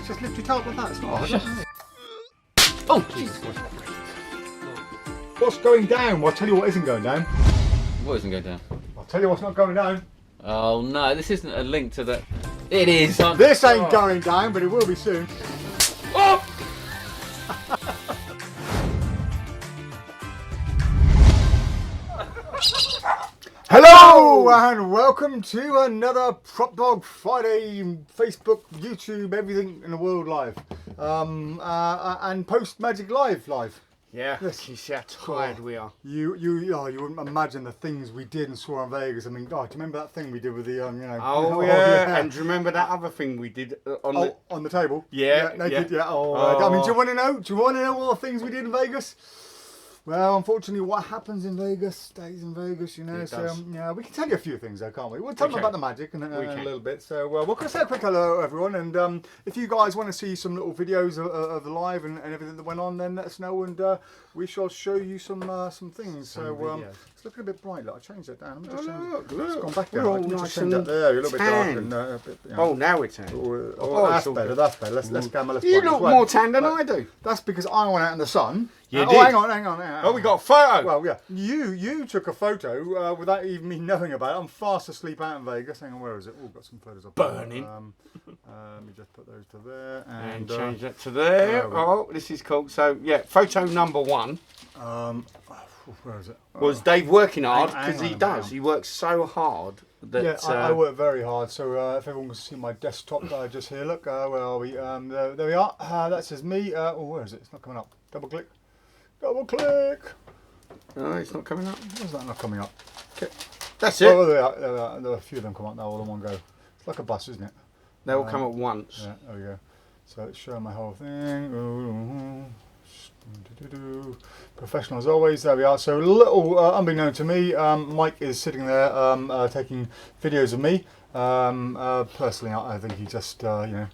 just lift your tail like that. It's not hard. Oh, Jesus. What's going down? Well, I'll tell you what isn't going down. What isn't going down? I'll tell you what's not going down. Oh no, this isn't a link to the... It is. This ain't going down, but it will be soon. Oh! Hello and welcome to another PropDog Friday, Facebook, YouTube, everything in the world live, and post Magic live. Yeah, you see how tired we are. You wouldn't imagine the things we did and saw in Vegas. I mean, God, do you remember that thing we did with the Oh yeah, and do you remember that other thing we did on the table? Yeah, naked. yeah. I mean, do you want to know? Do you want to know all the things we did in Vegas? Well, unfortunately, what happens in Vegas stays in Vegas, you know. It so does. yeah, we can tell you a few things, though, can't we? We'll tell them about the magic in a little bit. So we're going to say a quick hello, everyone. And if you guys want to see some little videos of the live and everything that went on, then let us know, and we shall show you some things. So it's looking a bit bright. Look, I changed that down. Let me just change it. It's gone back down. We're all Let me just nice change that and there. You're a little bit dark tan. and a bit. Oh, now it's tan. That's better. That's better. Let's gamma. You look more tan than I do. That's because I went out in the sun. You Oh, did. hang on. Oh, we got a photo. Well, yeah. You took a photo without even me knowing about it. I'm fast asleep out in Vegas. Hang on, where is it? Oh, got some photos of Burning. Let me just put those to there And change that to there. Oh, this is cool. So, yeah, photo number one where is it? was Dave working hard, hang because on he a does. minute. He works so hard that... Yeah, I work very hard. So if everyone can see my desktop just here, look, where are we? There we are. That says me. Where is it? It's not coming up. Double click. Oh, it's not coming up. Where's that not coming up? Okay. That's it. Oh, there are a few of them come up now all in one go. It's like a bus, isn't it? They all come at once. Yeah, there we go. So it's showing my whole thing. Professional as always. There we are. So a little unbeknown to me, Mike is sitting there taking videos of me. Personally, I think he just, I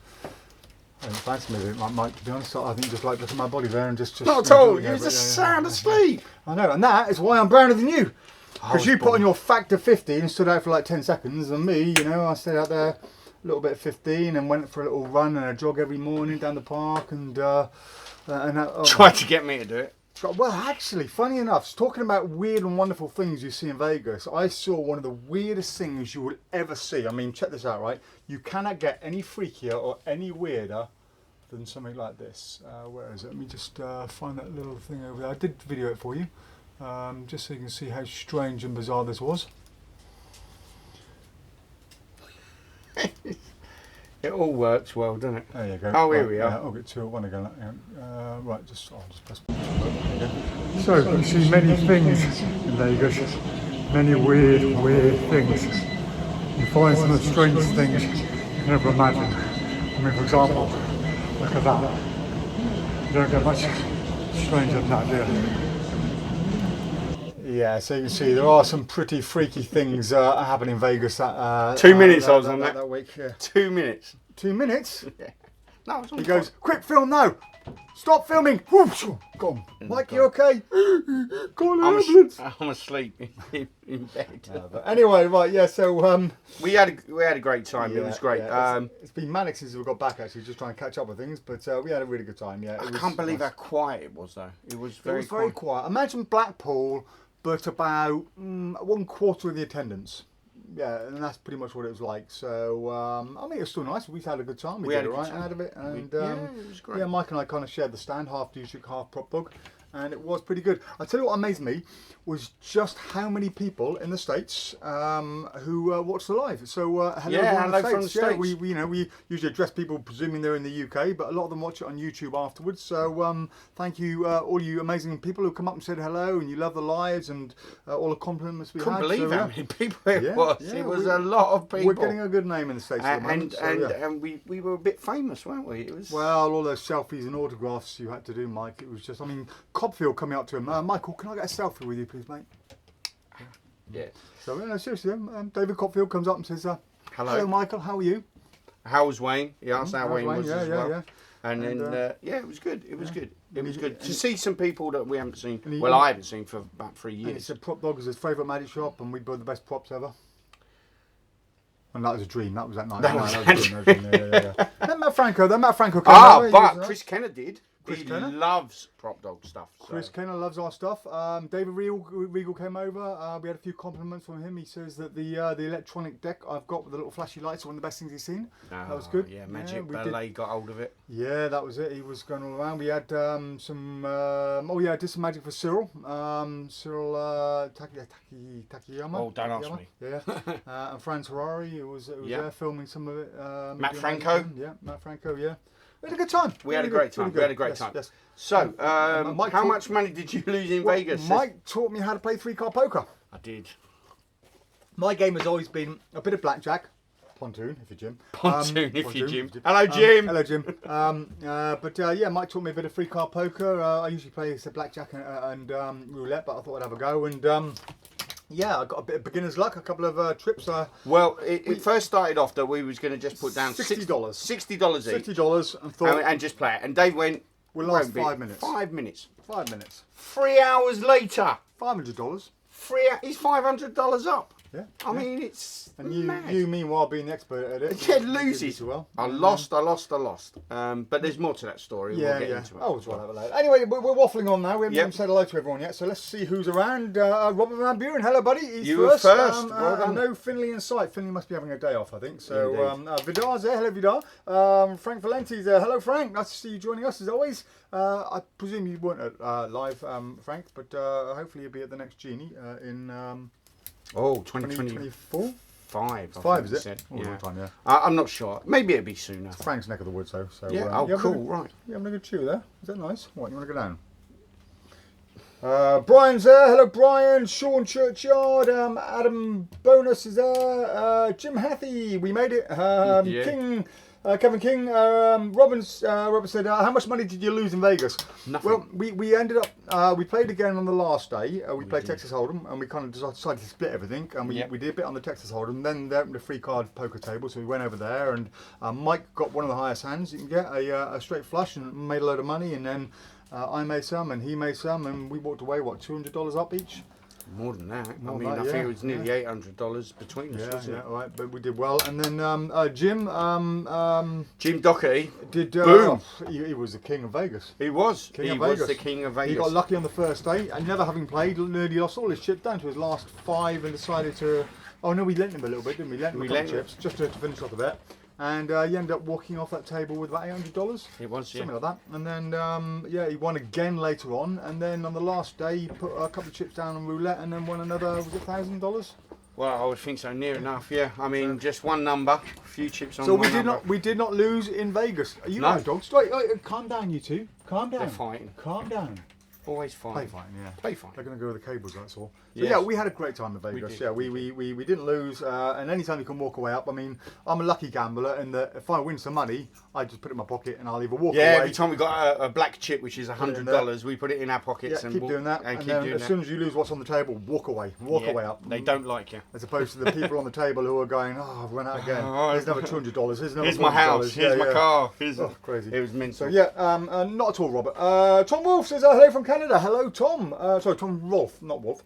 don't fancy me, Mike, to be honest. I think he just like looking at my body there and just Not at all. You're just sound asleep. I know, and that is why I'm browner than you. Because you put born. on your factor 50 and stood out for like 10 seconds, and me, I stayed out there a little bit 15 and went for a little run and a jog every morning down the park and Tried to get me to do it. Well, actually, funny enough, talking about weird and wonderful things you see in Vegas, I saw one of the weirdest things you will ever see. I mean, check this out, right? You cannot get any freakier or any weirder than something like this. Where is it? Let me just find that little thing over there. I did video it for you, just so you can see how strange and bizarre this was. It all works well, doesn't it? There you go. Oh, here we are. I'll get two at one again. Right, I'll just press. So you see many things in Vegas, many weird things. You find some of the strangest things you can ever imagine. I mean, for example, look at that. You don't get much stranger than that, do you? Yeah, so you can see there are some pretty freaky things happening in Vegas. 2 minutes I was on that week. Yeah. 2 minutes. 2 minutes? Yeah. No, it's on He goes, quick film now! Stop filming! Whoosh, gone. Mike, you okay? Call an ambulance! I'm asleep in bed. But anyway, right, yeah, so... we had a great time, it was great. Yeah, it's been manic since we got back, actually, just trying to catch up with things, but we had a really good time, yeah. I can't believe how quiet it was, though. It was very quiet. Imagine Blackpool, but about 1/4 of the attendance. Yeah, and that's pretty much what it was like. So, I mean, it was still nice. We had a good time. We did it right out of it. And, it was great. Yeah, Mike and I kind of shared the stand, half Dusuk, half PropDog. And it was pretty good. I tell you what amazed me was just how many people in the States who watched the live. So hello from the States. Yeah, we usually address people presuming they're in the UK, but a lot of them watch it on YouTube afterwards. So thank you, all you amazing people who come up and said hello and you love the lives and all the compliments we had. Couldn't believe how many people it was. Yeah, it was a lot of people. We're getting a good name in the States at the moment. And we were a bit famous, weren't we? It was. Well, all those selfies and autographs you had to do, Mike. It was just, I mean, Copfield coming up to him, Michael, can I get a selfie with you, please, mate? Yeah. So, seriously, David Copfield comes up and says, hello, Michael, how are you? How was Wayne? He asked how Wayne was as well. Yeah. And then, it was good. It was good. It was good to see some people that we haven't seen. I haven't seen for about 3 years. And he said PropDog is his favourite magic shop, and we build the best props ever. And that was a dream. That was that night. That was a dream. Yeah. Franco. Then Matt Franco came over. But Chris Kenner did. He loves PropDog stuff. So. Chris Kenner loves our stuff. David Regal came over. We had a few compliments from him. He says that the electronic deck I've got with the little flashy lights are one of the best things he's seen. That was good. Yeah, Magic Ballet got hold of it. Yeah, that was it. He was going all around. We had some. I did some magic for Cyril. Cyril Takayama. Oh, don't ask me. Yeah. And Franz Harari, who was there filming some of it. Matt Franco. Yeah, Matt Franco. Yeah. We had a good time. We had a great time. Yes. So, how much money did you lose in Vegas? Mike taught me how to play 3-card poker. I did. My game has always been a bit of blackjack. Pontoon, if you're Jim. Pontoon, if you're Jim. Hello, Jim. Hello, Jim. Mike taught me a bit of 3-card poker. I usually play blackjack and roulette, but I thought I'd have a go. And I got a bit of beginner's luck, a couple of trips. Well, it first started off that we was going to just put down $60. $60 each. $60 and thought... And just play it. And Dave went... We'll last 5 minutes. 5 minutes. 5 minutes. 3 hours later. $500. He's $500 up. Yeah. I mean, it's and mad. you meanwhile being the expert at it. Yeah, loses. Well. I lost. But there's more to that story. Yeah, we'll get into it. Oh, we'll talk about that later. Anyway, we're waffling on now. We haven't even said hello to everyone yet, so let's see who's around. Robert Van Buren, hello, buddy. He's first. No Finley in sight. Finley must be having a day off, I think. So Vidar's there. Hello, Vidar. Frank Valenti's there. Hello, Frank. Nice to see you joining us as always. I presume you weren't at live, Frank, but hopefully you'll be at the next Genie in 2024. 5, is it? Said. Yeah. Time, yeah. I'm not sure. Maybe it'll be sooner. It's Frank's neck of the woods, though. So, yeah. Cool. Right. You having a good chew there? Is that nice? What, you want to go down? Brian's there. Hello, Brian. Sean Churchyard. Adam Bonus is there. Jim Hathy. We made it. King. Kevin King, Robert said, how much money did you lose in Vegas? Nothing. Well, we ended up, we played again on the last day. We played Texas Hold'em, and we kind of decided to split everything. And we did a bit on the Texas Hold'em. Then they opened a 3-card poker table, so we went over there. And Mike got one of the highest hands you can get, a straight flush, and made a load of money. And then I made some, and he made some, and we walked away, $200 up each? More than that. I think it was nearly $800 between us, wasn't it? Yeah, right, but we did well. And then Jim Doherty did. Boom! He was the king of Vegas. He was. He was the king of Vegas. He got lucky on the first day, and never having played, nearly lost all his chips down to his last 5, and decided to. Oh no, we lent him a little bit, didn't we? Lent him a couple chips just to finish off the bet. And he ended up walking off that table with about $800. It was, something like that. And then, he won again later on. And then on the last day, he put a couple of chips down on roulette, and then won another, was it $1,000? Well, I would think so, near enough. Yeah, I mean, just one number, a few chips on. So one we did not lose in Vegas. Are you right, dogs? Calm down, you two. Calm down. They're fighting. Calm down. Always fighting. Play fighting, yeah. Play fighting. They're going to go with the cables, that's all. So Yes. yeah, we had a great time in Vegas. We didn't lose. And anytime you can walk away up, I mean, I'm a lucky gambler in that if I win some money, I just put it in my pocket and I'll either walk away. Yeah, every time we got a black chip, which is $100, we put it in our pockets and keep doing that. And keep then doing as soon as you lose what's on the table, walk away. Walk away up. They don't like you. As opposed to the people on the table who are going, oh, I've run out again. Here's another $200. Here's another Here's my house. Here's my car. Crazy. It was mental. So yeah, not at all, Robert. Tom Wolf says hello from Canada. Hello, Tom. Sorry, Tom Rolfe, not Wolf.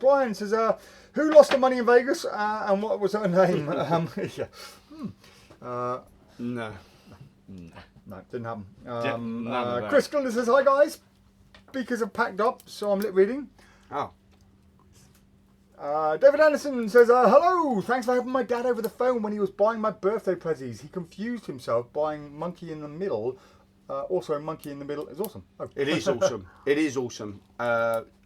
Brian says, who lost the money in Vegas and what was her name? No, didn't happen. None of that. Chris Glunder says, hi guys. Speakers have packed up, so I'm lip reading. Oh. David Anderson says, hello, thanks for helping my dad over the phone when he was buying my birthday presents. He confused himself buying Monkey in the Middle. Also, Monkey in the Middle is awesome. Oh. It is awesome. It is awesome.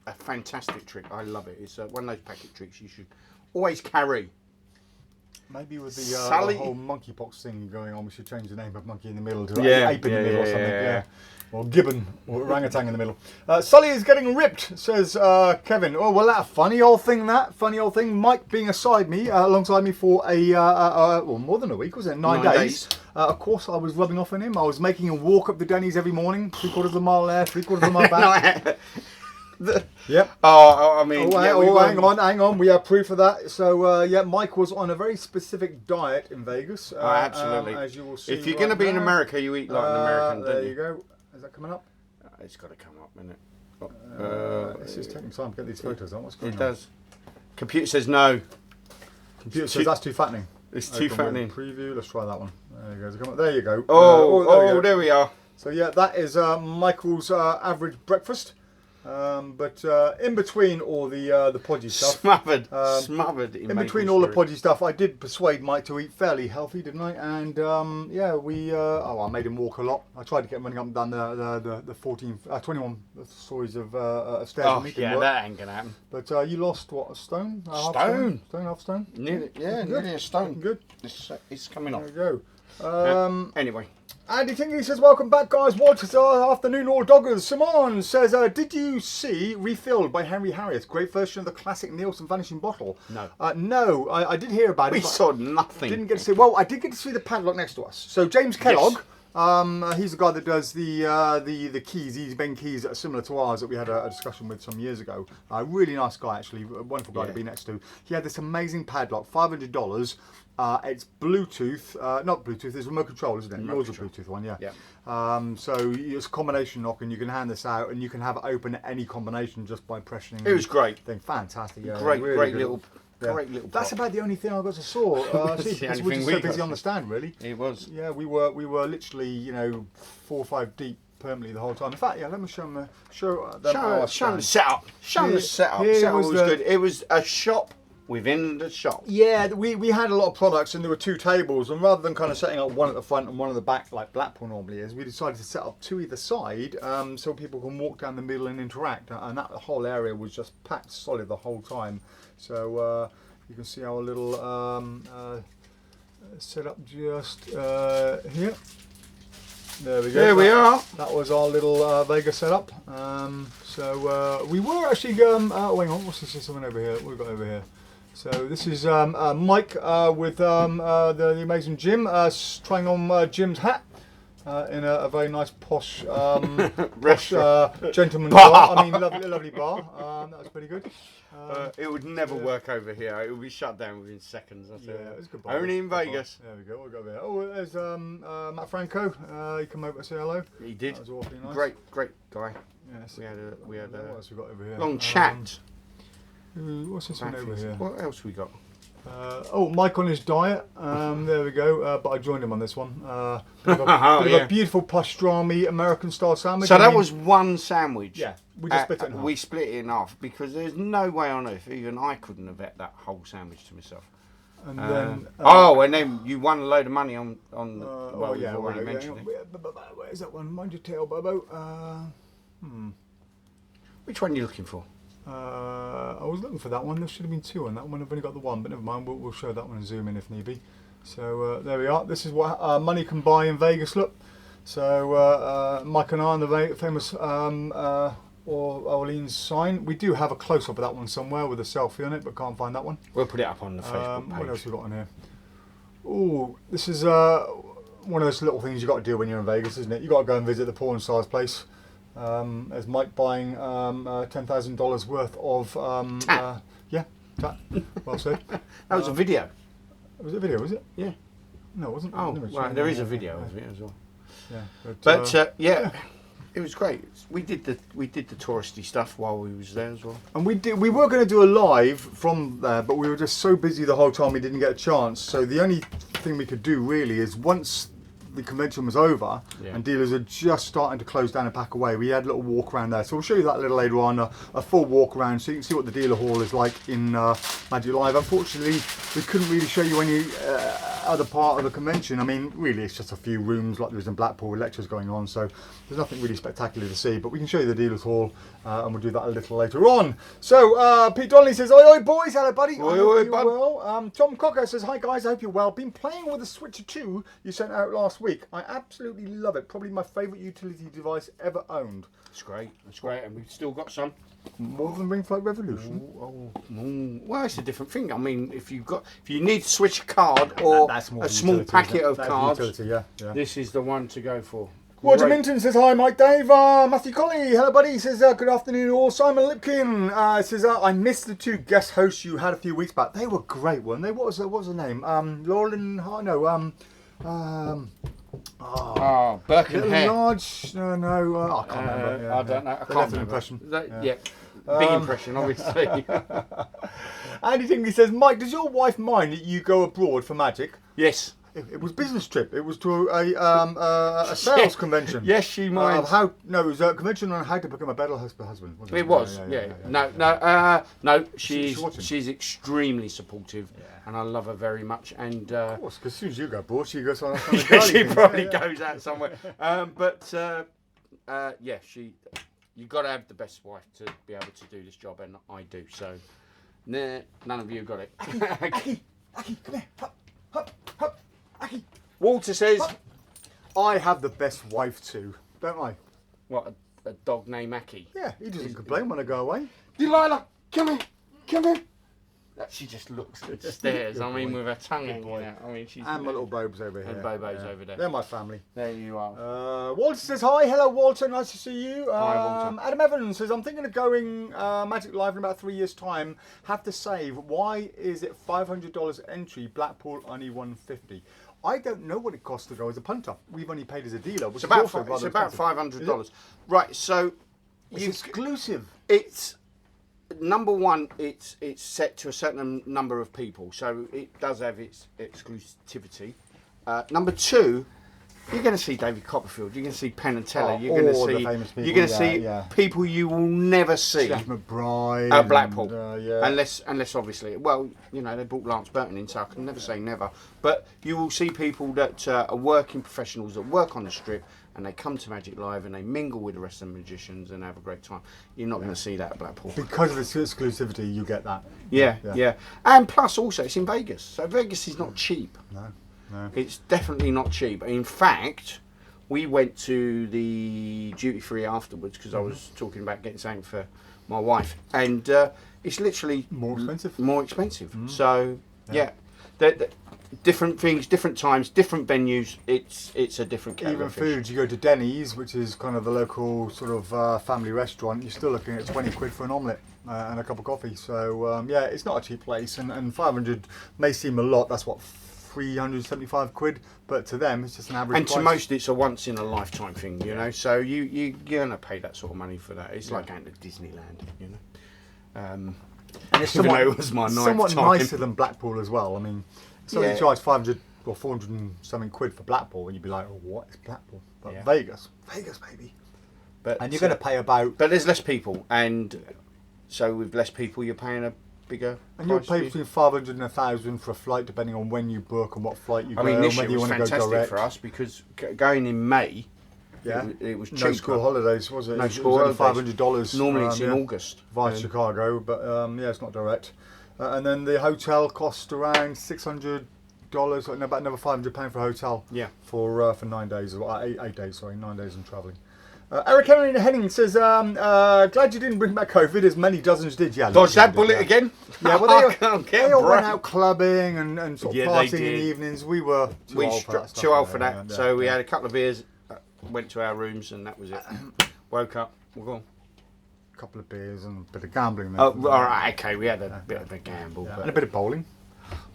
A fantastic trick. I love it. It's one of those packet tricks you should always carry. Maybe with the whole monkeypox thing going on, we should change the name of Monkey in the Middle to Ape in the Middle or something. Yeah. Or Gibbon or Orangutan in the middle. Sully is getting ripped, says Kevin. Oh, well, that funny old thing. Mike being alongside me for more than a week, was it? 9 days. Of course, I was rubbing off on him. I was making him walk up the Denny's every morning, 3/4 of a mile there, 3/4 of a mile back. Yep. Oh, I mean, hang on. We have proof of that. So, Mike was on a very specific diet in Vegas. Absolutely. As you will see. If you're going to be in America, you eat like an American, don't you? There you go. Is that coming up? It's got to come up, isn't it? This is taking time to get these photos on. What's going on? It does. Computer says no. Computer says that's too fattening. It's too fattening. Preview. Let's try that one. There you go. There you go. There we are. So yeah, that is Michael's average breakfast. But in between all the podgy stuff, smothered. In between all the podgy stuff, I did persuade Mike to eat fairly healthy, didn't I? And yeah, I made him walk a lot. I tried to get him running up and down the 21 stories of stairs. Oh yeah, that ain't gonna happen. But you lost what, a stone? Half stone? Nearly a stone. Good. It's coming off. There you go. Anyway. Andy Tingley says, welcome back, guys. What's afternoon, all doggers? Simon says, did you see Refilled by Henry Harriet? Great version of the classic Nielsen Vanishing Bottle. No. No, I did hear about it. We saw nothing. Didn't get to see. Well, I did get to see the padlock next to us. So James Kellogg, he's the guy that does the keys, these Ben keys that are similar to ours that we had a discussion with some years ago. Really nice guy, actually. A wonderful guy to be next to. He had this amazing padlock, $500. It's Bluetooth, not Bluetooth, it's remote control, isn't it? Yours is a Bluetooth one, yeah. So it's a combination lock, and you can hand this out, and you can have it open at any combination just by pressing. It was great. Fantastic. Yeah, great little. That's about the only thing I got to saw. We're just so busy on the stand, really. It was. Yeah, we were literally 4 or 5 deep permanently the whole time. In fact, yeah, let me show them. Show them the setup. Show them the setup. Setup was good. It was a shop within the shop. Yeah, we had a lot of products, and there were 2 tables, and rather than kind of setting up one at the front and one at the back like Blackpool normally is, we decided to set up 2 either side, so people can walk down the middle and interact, and that whole area was just packed solid the whole time. So you can see our little setup just here. There we go. There we are. That was our little Vegas setup. So we were actually hang on, what's this one over here? What we've got over here? So this is Mike with the amazing Jim trying on Jim's hat in a very nice posh gentleman's bar. I mean, lovely bar. That was pretty good. It would never work over here. It would be shut down within seconds. Yeah, it was a good bar. Only in Vegas. There we go. We'll go there. Oh, there's Matt Franco. He came over to say hello. He did. That was awfully nice. Great guy. Yes. We had what else we got over here? long chat. What's this one over here? What else we got? Mike on his diet. There we go. But I joined him on this one. Bit of a beautiful pastrami American style sandwich. So that was one sandwich. Yeah, we just split it in half. We split it in half because there's no way on earth even I couldn't have ate that whole sandwich to myself. And then and then you won a load of money on. We've already mentioned it. Where's that one? Mind your tail, Bobo. Which one are you looking for? I was looking for that one. There should have been 2 on that one. I've only got the one, but never mind. We'll show that one and zoom in if need be. So there we are. This is what money can buy in Vegas. Look. So Mike and I on the famous Orleans sign. We do have a close-up of that one somewhere with a selfie on it, but can't find that one. We'll put it up on the Facebook page. What else we got on here? Oh, this is one of those little things you got to do when you're in Vegas, isn't it? You got to go and visit the porn star's place. There's Mike buying $10,000 worth of tat. Tat. Well said. That was a video. Was it a video? Was it? Yeah. No, it wasn't. Oh, right. There is a video of it as well. Yeah. But it was great. We did the touristy stuff while we was there as well. And we were going to do a live from there, but we were just so busy the whole time we didn't get a chance. So the only thing we could do really is once the convention was over and dealers are just starting to close down and pack away, we had a little walk around there. So we'll show you that a little later on, a full walk around so you can see what the dealer hall is like in Magic Live. Unfortunately, we couldn't really show you any other part of the convention. I mean, really it's just a few rooms like there was in Blackpool with lectures going on, so there's nothing really spectacular to see, but we can show you the dealer's hall and we'll do that a little later on. So Pete Donnelly says, oi boys, hello buddy. Oi, bud. Well. Tom Cocker says, hi guys, I hope you're well. Been playing with the Switcher 2 you sent out last week. I absolutely love it. Probably my favourite utility device ever owned. It's great, and we've still got some. More than Ring Flight Revolution. Well, it's a different thing. I mean, if you need to switch a card or a small packet of cards, utility, this is the one to go for. Roger Minton says, hi Mike Dave. Matthew Colley, hello buddy. He says, good afternoon all. Simon Lipkin says, I missed the 2 guest hosts you had a few weeks back. They were great, weren't they? What was the name? Laurelyn, Burke and Hare. Large, I can't remember. I don't know. I can't remember. Impression. Big impression, obviously. Andy Tingley says, Mike, does your wife mind that you go abroad for Magic? Yes. It was business trip. It was to a sales convention. Yes, she might. It was a convention on how to become a better husband. Wasn't it? It was, yeah. No, she's extremely supportive, and I love her very much. And of course, because as soon as you go bored, she goes on. She probably goes out somewhere. You've got to have the best wife to be able to do this job, and I do. So, none of you got it. Aki, come here. Hop. Aki. Walter says, I have the best wife too, don't I? what, a dog named Aki? Yeah, he doesn't complain when I go away. Delilah, come here. She just looks and stares. With her tongue hanging out. She's and my little Bob's over here. And Bobo's over there. They're my family. There you are. Walter says hi. Hello, Walter. Nice to see you. Hi, Walter. Adam Evans says, I'm thinking of going Magic Live in about 3 years' time. Have to save. Why is it $500 entry? Blackpool only $150. I don't know what it costs to go as a punter. We've only paid as a dealer. It's about $500. Right. So it's exclusive. It's number one. It's set to a certain number of people, so it does have its exclusivity. Number two, you're going to see David Copperfield. You're going to see Penn and Teller. You're going to see people you will never see. Jeff McBride at Blackpool, and, unless obviously, they brought Lance Burton in, so I can never say never. But you will see people that are working professionals that work on the strip, and they come to Magic Live and they mingle with the rest of the magicians and have a great time. You're not going to see that at Blackpool. Because of its exclusivity, you get that. Yeah. And plus also it's in Vegas. So Vegas is not cheap. No. It's definitely not cheap. In fact, we went to the duty free afterwards because I was talking about getting something for my wife. And it's literally more expensive. So, different things, different times, different venues. It's a different kettle Even of fish. food, you go to Denny's, which is kind of the local sort of family restaurant, you're still looking at 20 quid for an omelette and a cup of coffee. So it's not a cheap place, and 500 may seem a lot. That's what, 375 quid, but to them it's just an average and price. To most it's a once in a lifetime thing, you know, so you're gonna pay that sort of money for that. It's like going to Disneyland, you know. And it's somewhat nicer than Blackpool as well. I mean, somebody charged 500 or 400 and something quid for Blackpool, and you'd be like, oh, what is Blackpool? But Vegas baby. And you're going to pay about... But there's less people, and so with less people you're paying a bigger and you'll pay between 500 and 1,000 for a flight, depending on when you book and what flight you go. I mean, this year was fantastic for us because going in May, it was cheaper. No school holidays, was it? No school holidays. $500. Normally it's in August. Via Chicago, but it's not direct. And then the hotel cost around $600, about another £500 for a hotel. Yeah. For 9 days, or 8 days, sorry, 9 days and travelling. Eric Henning says, glad you didn't bring back COVID, as many dozens did. Yeah, dodge that bullet again? Yeah, well, they all went out clubbing and sort of partying in the evenings. We were too old for that. So we had a couple of beers, went to our rooms, and that was it. Woke up, we're gone. A couple of beers and a bit of gambling. Oh, all right, okay, we had a bit of a gamble. And a bit of bowling.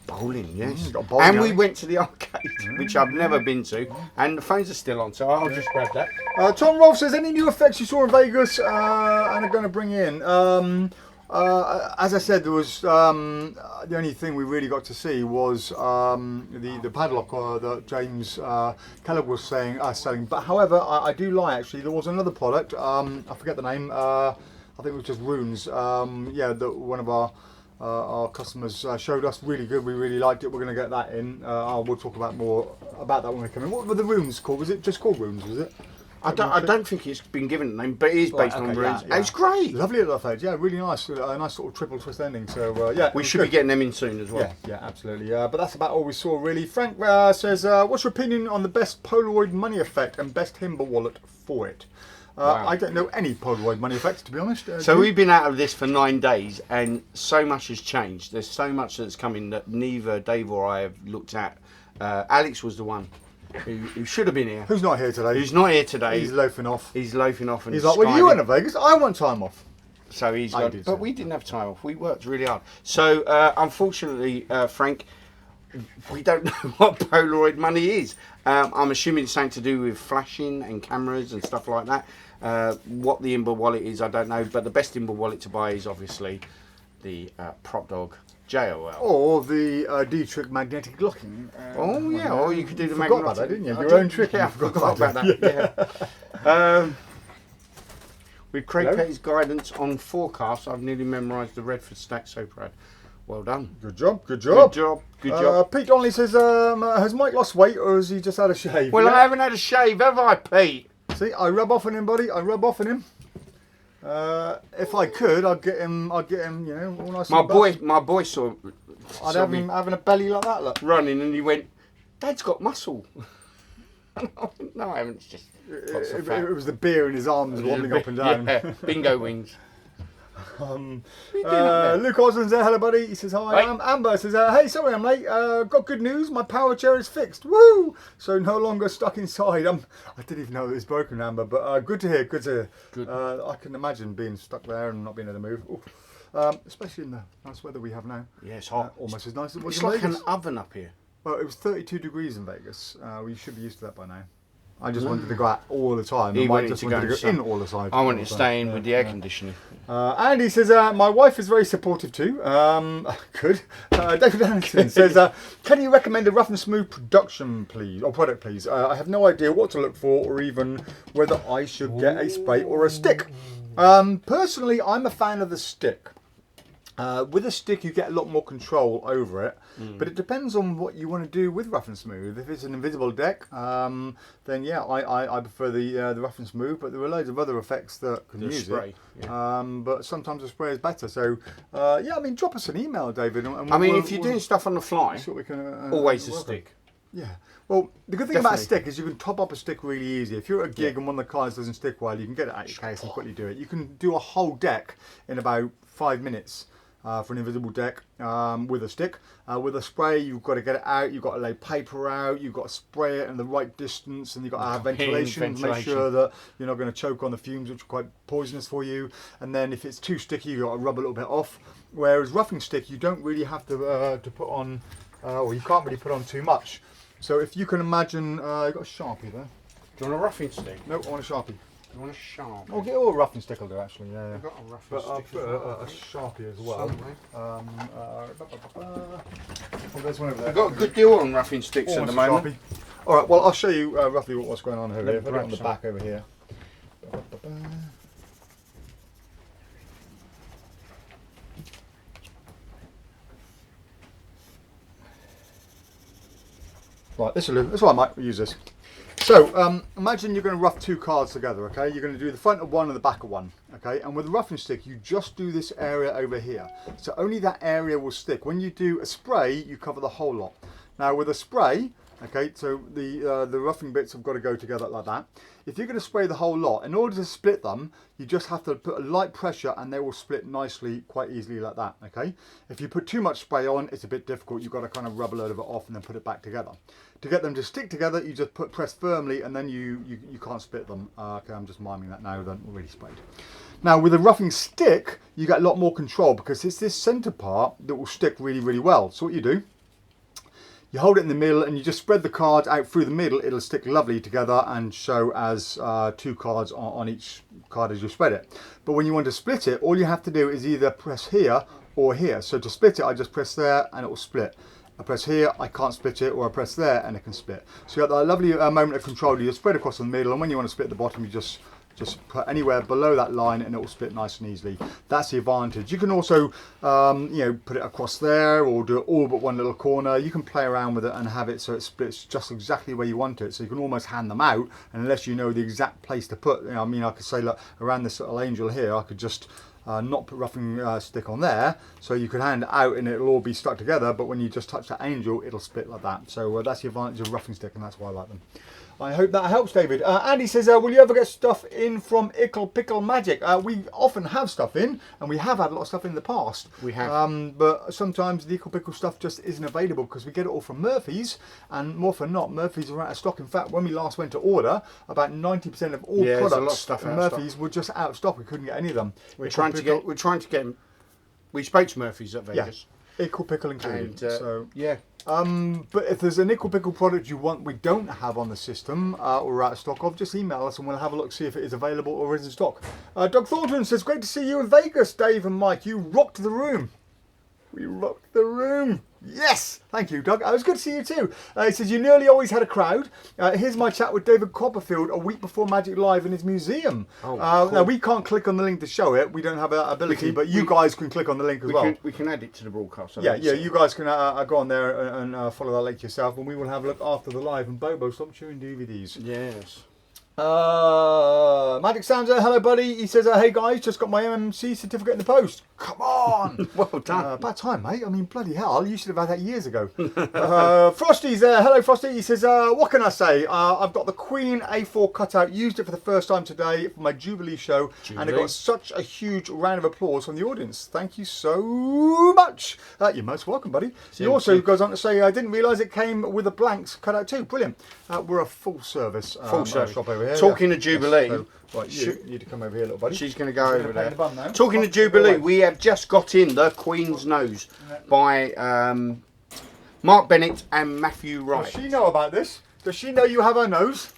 Bowling, yes. And we went to the arcade, which I've never been to, and the phones are still on, so I'll just grab that. Tom Rolfe says, any new effects you saw in Vegas and are going to bring in? As I said, there was the only thing we really got to see was the padlock that James Kellogg was selling. But however, I do lie, actually. There was another product, I forget the name, I think it was just runes, that one of our customers showed us. Really good, we really liked it. We're going to get that in. We'll talk more about that when we come in. What were the runes called? Was it just called runes, was it? I don't think it's been given a name, but it is based on runes. Yeah. It's great. Lovely little effect, really nice. A nice sort of triple twist ending. So we should be getting them in soon as well. Yeah, absolutely. But that's about all we saw really. Frank says, what's your opinion on the best Polaroid money effect and best Himba wallet for it? Wow. I don't know any Polaroid money effects, to be honest. So we've been out of this for 9 days, and so much has changed. There's so much that's coming that neither Dave or I have looked at. Alex was the one who should have been here. Who's not here today? Who's not here today? He's loafing off. And he's like, well, you went to Vegas. I want time off. So he's got, but we didn't have time off. We worked really hard. So unfortunately, Frank, we don't know what Polaroid money is. I'm assuming it's something to do with flashing and cameras and stuff like that. What the Imber wallet is, I don't know. But the best Imber wallet to buy is obviously the PropDog JOL. Or the D-trick magnetic locking. Oh yeah, or you could do the magnetic. magnetic. About that, didn't you? Your own trick. Yeah, I forgot about that. Yeah. With Craig Petty's guidance on forecasts, I've nearly memorised the Redford stack so proud. Well done. Good job. Good job. Good job. Good job. Pete Donnelly says, has Mike lost weight or has he just had a shave? Well, I haven't had a shave, have I, Pete? See, I rub off on him, buddy. I rub off on him. If I could, I'd get him. You know, all nice. My boy saw. I'd have him having a belly like that. Look, running, and he went, "Dad's got muscle." No, I haven't. It's just. It was the beer in his arms wobbling up and down. Yeah, bingo wings. Luke Osmond's there, hello buddy. He says hi. Amber says, hey, sorry I'm late. Got good news. My power chair is fixed. Woo! So no longer stuck inside. I didn't even know it was broken, Amber. But good to hear. Good to hear. Good. I can imagine being stuck there and not being able to move. Especially in the nice weather we have now. Yeah, it's hot. Almost as nice as it was it's in like Vegas. An oven up here. Well, it was 32 degrees in Vegas. We should be used to that by now. I just wanted to go out all the time. I just wanted to go in all the time. I wanted to stay in with the air conditioning. Andy says, my wife is very supportive too. Good. David Anderson says, can you recommend a rough and smooth production, please, or product, please? I have no idea what to look for or even whether I should get a spray or a stick. Personally, I'm a fan of the stick. With a stick you get a lot more control over it, but it depends on what you want to do with rough and smooth. If it's an invisible deck, then yeah, I prefer the rough and smooth, but there are loads of other effects that can use spray. Yeah. But sometimes a spray is better. So yeah, I mean, drop us an email, David. And if you're doing stuff on the fly, we can, always a stick. Yeah. Well, the good thing about a stick is you can top up a stick really easy. If you're at a gig and one of the cards doesn't stick well, you can get it out of your case and quickly do it. You can do a whole deck in about 5 minutes. For an invisible deck with a stick. With a spray, you've got to get it out, you've got to lay paper out, you've got to spray it in the right distance, and you've got to have ventilation to make sure that you're not going to choke on the fumes, which are quite poisonous for you. And then if it's too sticky, you've got to rub a little bit off. Whereas roughing stick, you don't really have to put on, or you can't really put on too much. So if you can imagine, you've got a Sharpie there. Do you want a roughing stick? No, I want a Sharpie. You want a Sharpie? I'll get all a rough and stick will do actually, yeah. I've got a rough but stick. But I'll put a Sharpie as well. Oh, there's one over there. I've got a good deal on roughing sticks at the moment. Alright, well I'll show you roughly what's going on here. Put it on the back over here. Right, this will do. That's why I might use this. So, imagine you're going to rough 2 cards together, okay? You're going to do the front of one and the back of one, okay? And with a roughing stick, you just do this area over here. So only that area will stick. When you do a spray, you cover the whole lot. Now with a spray, okay, so the roughing bits have got to go together like that. If you're going to spray the whole lot, in order to split them, you just have to put a light pressure and they will split nicely, quite easily like that, okay? If you put too much spray on, it's a bit difficult. You've got to kind of rub a load of it off and then put it back together. To get them to stick together, you just press firmly and then you can't split them. Okay, I'm just miming that now, they're already sprayed. Now with a roughing stick, you get a lot more control because it's this center part that will stick really, really well. So what you do, you hold it in the middle and you just spread the cards out through the middle. It'll stick lovely together and show as 2 cards on each card as you spread it. But when you want to split it, all you have to do is either press here or here. So to split it, I just press there and it will split. I press here, I can't split it, or I press there and it can split. So you got that lovely moment of control. You just spread across the middle, and when you want to split the bottom, you just put anywhere below that line and it will split nice and easily. That's the advantage. You can also put it across there or do it all but one little corner. You can play around with it and have it so it splits just exactly where you want it. So you can almost hand them out, and unless you know the exact place to put, I mean, I could say, look, around this little angel here, I could just not put roughing stick on there, so you could hand it out and it'll all be stuck together, but when you just touch that angel, it'll split like that. So that's the advantage of roughing stick, and that's why I like them. I hope that helps, David. Andy says, will you ever get stuff in from Ickle Pickle Magic? We often have stuff in, and we have had a lot of stuff in the past. We have. But sometimes the Ickle Pickle stuff just isn't available because we get it all from Murphy's, and more for not, Murphy's are out of stock. In fact, when we last went to order, about 90% of all products a lot of stuff from Murphy's were just out of stock. We couldn't get any of them. We're trying to get them. We spoke to Murphy's at Vegas. Yeah. Ickle Pickle included. And, so yeah, But if there's a nickel pickle product you want we don't have on the system or out of stock of, just email us and we'll have a look, see if it is available or is in stock. Doug Thornton says, great to see you in Vegas, Dave and Mike. You rocked the room. We rocked the room. Yes! Thank you, Doug. It was good to see you too. He says, you nearly always had a crowd. Here's my chat with David Copperfield a week before Magic Live in his museum. Cool. Now, we can't click on the link to show it. We don't have that ability, but you guys can click on the link as well. We can add it to the broadcast. Yeah, you guys can go on there and follow that link yourself, and we will have a look after the live. And Bobo, stop chewing DVDs. Yes. Magic Sansa, hello buddy. He says, hey guys, just got my MMC certificate in the post. Come on. Well done. About time, mate. I mean, bloody hell, you should have had that years ago. Frosty's there. Hello, Frosty. He says, what can I say? I've got the Queen A4 cutout. Used it for the first time today for my Jubilee show. And I got such a huge round of applause from the audience. Thank you so much. You're most welcome, buddy. He also goes on to say, I didn't realise it came with a blanks cutout too. Brilliant. We're a full service shop over here. Talking of Jubilee. Yes, so, right, you need to come over here, little buddy. She's going to go over there. The Talking of Jubilee, we have just got in The Queen's Nose by Mark Bennett and Matthew Wright. Does she know about this? Does she know you have her nose?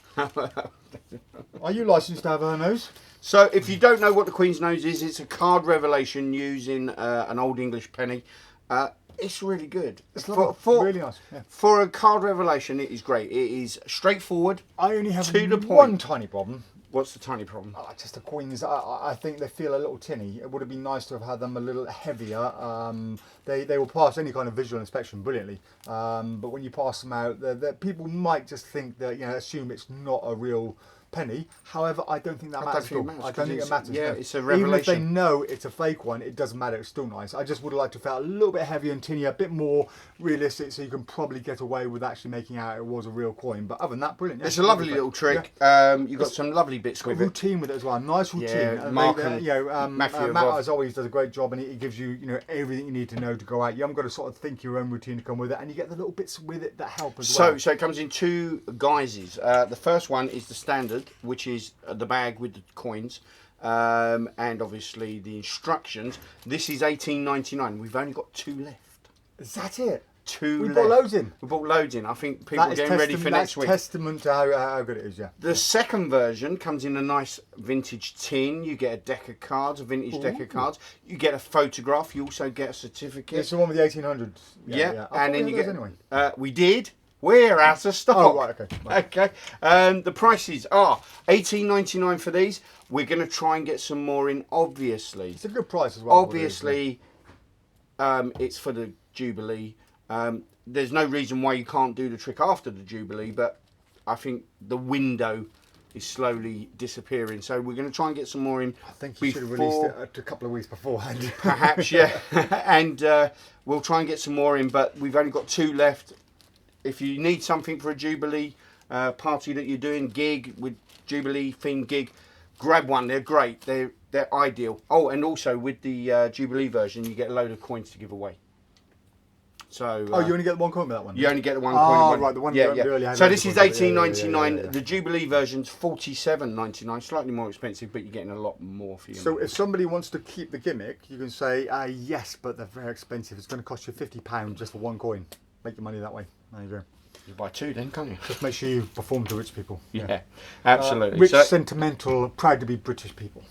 Are you licensed to have her nose? So if you don't know what The Queen's Nose is, it's a card revelation using an Old English penny. It's really good. It's really nice. Yeah. For a card revelation, it is great. It is straightforward. I only have to the point. One tiny problem. What's the tiny problem? Just the coins. I think they feel a little tinny. It would have been nice to have had them a little heavier. They will pass any kind of visual inspection brilliantly. But when you pass them out, people might just think that, assume it's not a real penny. However, I don't think that matters. I don't think it matters. Yeah, it's a revelation. Even if they know it's a fake one, it doesn't matter. It's still nice. I just would have liked to felt a little bit heavier and tinny, a bit more realistic, so you can probably get away with actually making out it was a real coin. But other than that, brilliant. Yeah, it's a lovely little trick. Yeah. You've got some lovely bits with it. Routine with it as well. Nice routine. Yeah, Mark and Matt, as always, does a great job, and he gives you, everything you need to know to go out. You haven't got to sort of think your own routine to come with it, and you get the little bits with it that help as well. So it comes in two guises. The first one is the standard, which is the bag with the coins, and obviously the instructions. This is $18.99. We've only got two left. Is that it? Two we left. bought loads in. We bought loads in. I think people are getting ready for next week. That's testament to how good it is, yeah. The second version comes in a nice vintage tin. You get a deck of cards, a vintage deck of cards. You get a photograph. You also get a certificate. It's the one with the 1800s. Yeah. And then you get... Anyway. We did. We're out of stock. Oh, right, okay. Right. Okay. The prices are $18.99 for these. We're going to try and get some more in, obviously. It's a good price as well. Obviously, it's for the Jubilee. There's no reason why you can't do the trick after the Jubilee, but I think the window is slowly disappearing. So we're going to try and get some more in. I think you should have released it a couple of weeks beforehand. Perhaps, yeah. And we'll try and get some more in, but we've only got two left. If you need something for a Jubilee party that you're doing, gig with Jubilee themed gig, grab one. They're great. They're ideal. Oh, and also with the Jubilee version, you get a load of coins to give away. So you only get one coin with that one? You only get the one coin. Oh, right, the one yeah. Really had. So this is $18.99. Yeah. The Jubilee version's $47.99. Slightly more expensive, but you're getting a lot more for your money. So if somebody wants to keep the gimmick, you can say, yes, but they're very expensive. It's going to cost you £50 just for one coin. Make your money that way. There you go. You buy two then, can't you? Just make sure you perform to rich people. Yeah, absolutely. Rich, sentimental, proud to be British people.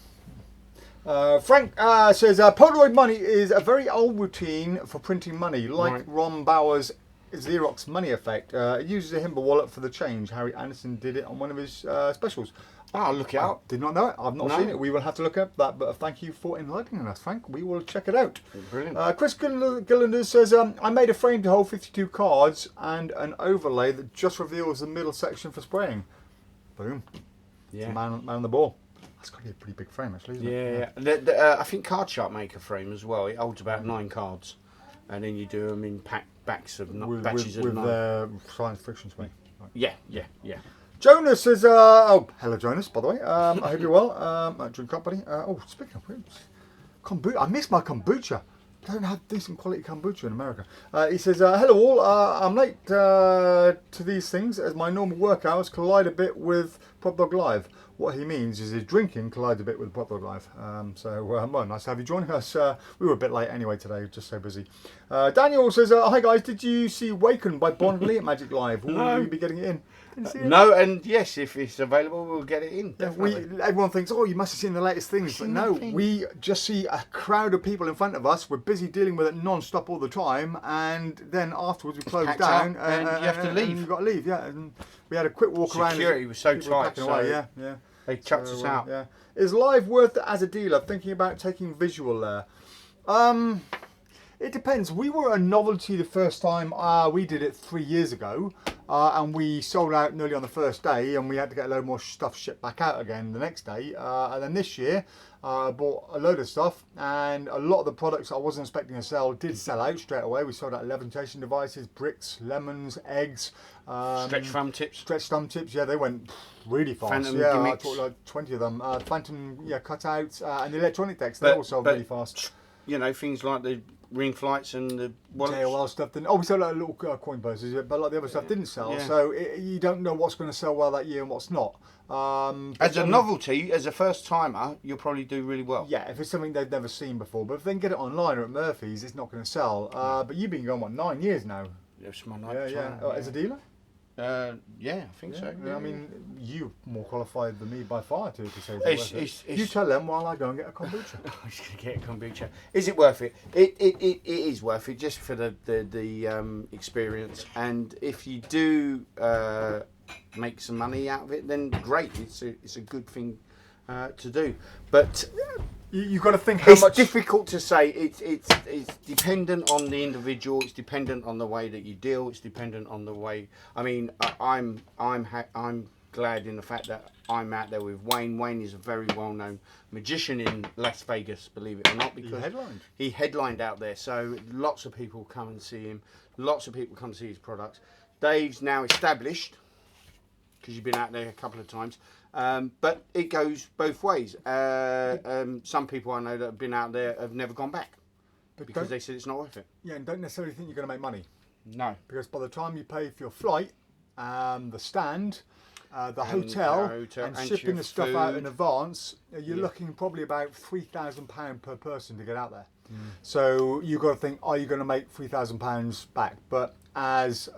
Frank says, Polaroid money is a very old routine for printing money, like Ron Bauer's Xerox money effect. It uses a Himba wallet for the change. Harry Anderson did it on one of his specials. I'll look it up. Did not know it. I've not seen it. We will have to look up that. But thank you for enlightening us, Frank. We will check it out. Brilliant. Chris Gillander says, I made a frame to hold 52 cards and an overlay that just reveals the middle section for spraying. Boom. Yeah. Man on the ball. That's got to be a pretty big frame, actually, isn't it? Yeah. I think Card Sharp make a frame as well. It holds about 9 cards. And then you do them in batches of 9. With science friction spray. Right. Yeah. Jonas says, oh, hello Jonas, by the way. I hope you're well. Drink up, buddy. Speaking of which, kombucha. I miss my kombucha. I don't have decent quality kombucha in America. He says, hello all. I'm late to these things as my normal work hours collide a bit with PropDog Live. What he means is his drinking collides a bit with PropDog Live. Well, nice to have you joining us. We were a bit late anyway today, just so busy. Daniel says, hi guys, did you see Waken by Bond Lee at Magic Live? Will you be getting it in? No, and yes, if it's available, we'll get it in. Everyone thinks, oh, you must have seen the latest things. But no, we just see a crowd of people in front of us. We're busy dealing with it non-stop all the time. And then afterwards, we close down. And you have to leave. And you've got to leave, yeah. And we had a quick walk around. Security was so tight. Yeah. They chucked us out. Yeah. Is Live worth it as a dealer? Thinking about taking visual there. It depends. We were a novelty the first time. We did it 3 years ago. And we sold out nearly on the first day, and we had to get a load more stuff shipped back out again the next day. And then this year, I bought a load of stuff, and a lot of the products I wasn't expecting to sell did sell out straight away. We sold out levitation devices, bricks, lemons, eggs. Stretch thumb tips. Stretch thumb tips, yeah, they went really fast. Phantom gimmicks. I bought like 20 of them. Phantom cutouts, and the electronic decks, they all sold really fast. You know, things like the ring flights and the wallets. JOL stuff didn't. Oh, we sold like little coin purses, but like the other stuff didn't sell. Yeah. So you don't know what's going to sell well that year and what's not. As a novelty, as a first timer, you'll probably do really well. Yeah, if it's something they've never seen before. But if they can get it online or at Murphy's, it's not going to sell. But you've been going, what, 9 years now? It's my ninth time. As a dealer? Yeah, I think so. Yeah. I mean, you're more qualified than me by far to say it's you tell them while I go and get a kombucha. I'm just going to get a kombucha. Is it worth it? It is worth it just for the experience. And if you do make some money out of it, then great. It's a good thing to do. But you've got to think how much. It's difficult to say. It's dependent on the individual. It's dependent on the way that you deal. It's dependent on the way. I mean, I'm glad in the fact that I'm out there with Wayne. Wayne is a very well-known magician in Las Vegas, believe it or not, because he headlined out there. So lots of people come and see him. Lots of people come to see his products. Dave's now established, because you've been out there a couple of times. But it goes both ways. Some people I know that have been out there have never gone back because they said it's not worth it. Yeah, and don't necessarily think you're going to make money. No. Because by the time you pay for your flight, the stand, the hotel, and shipping the stuff out in advance, you're looking probably about £3,000 per person to get out there. So you've got to think, are you going to make £3,000 back? But as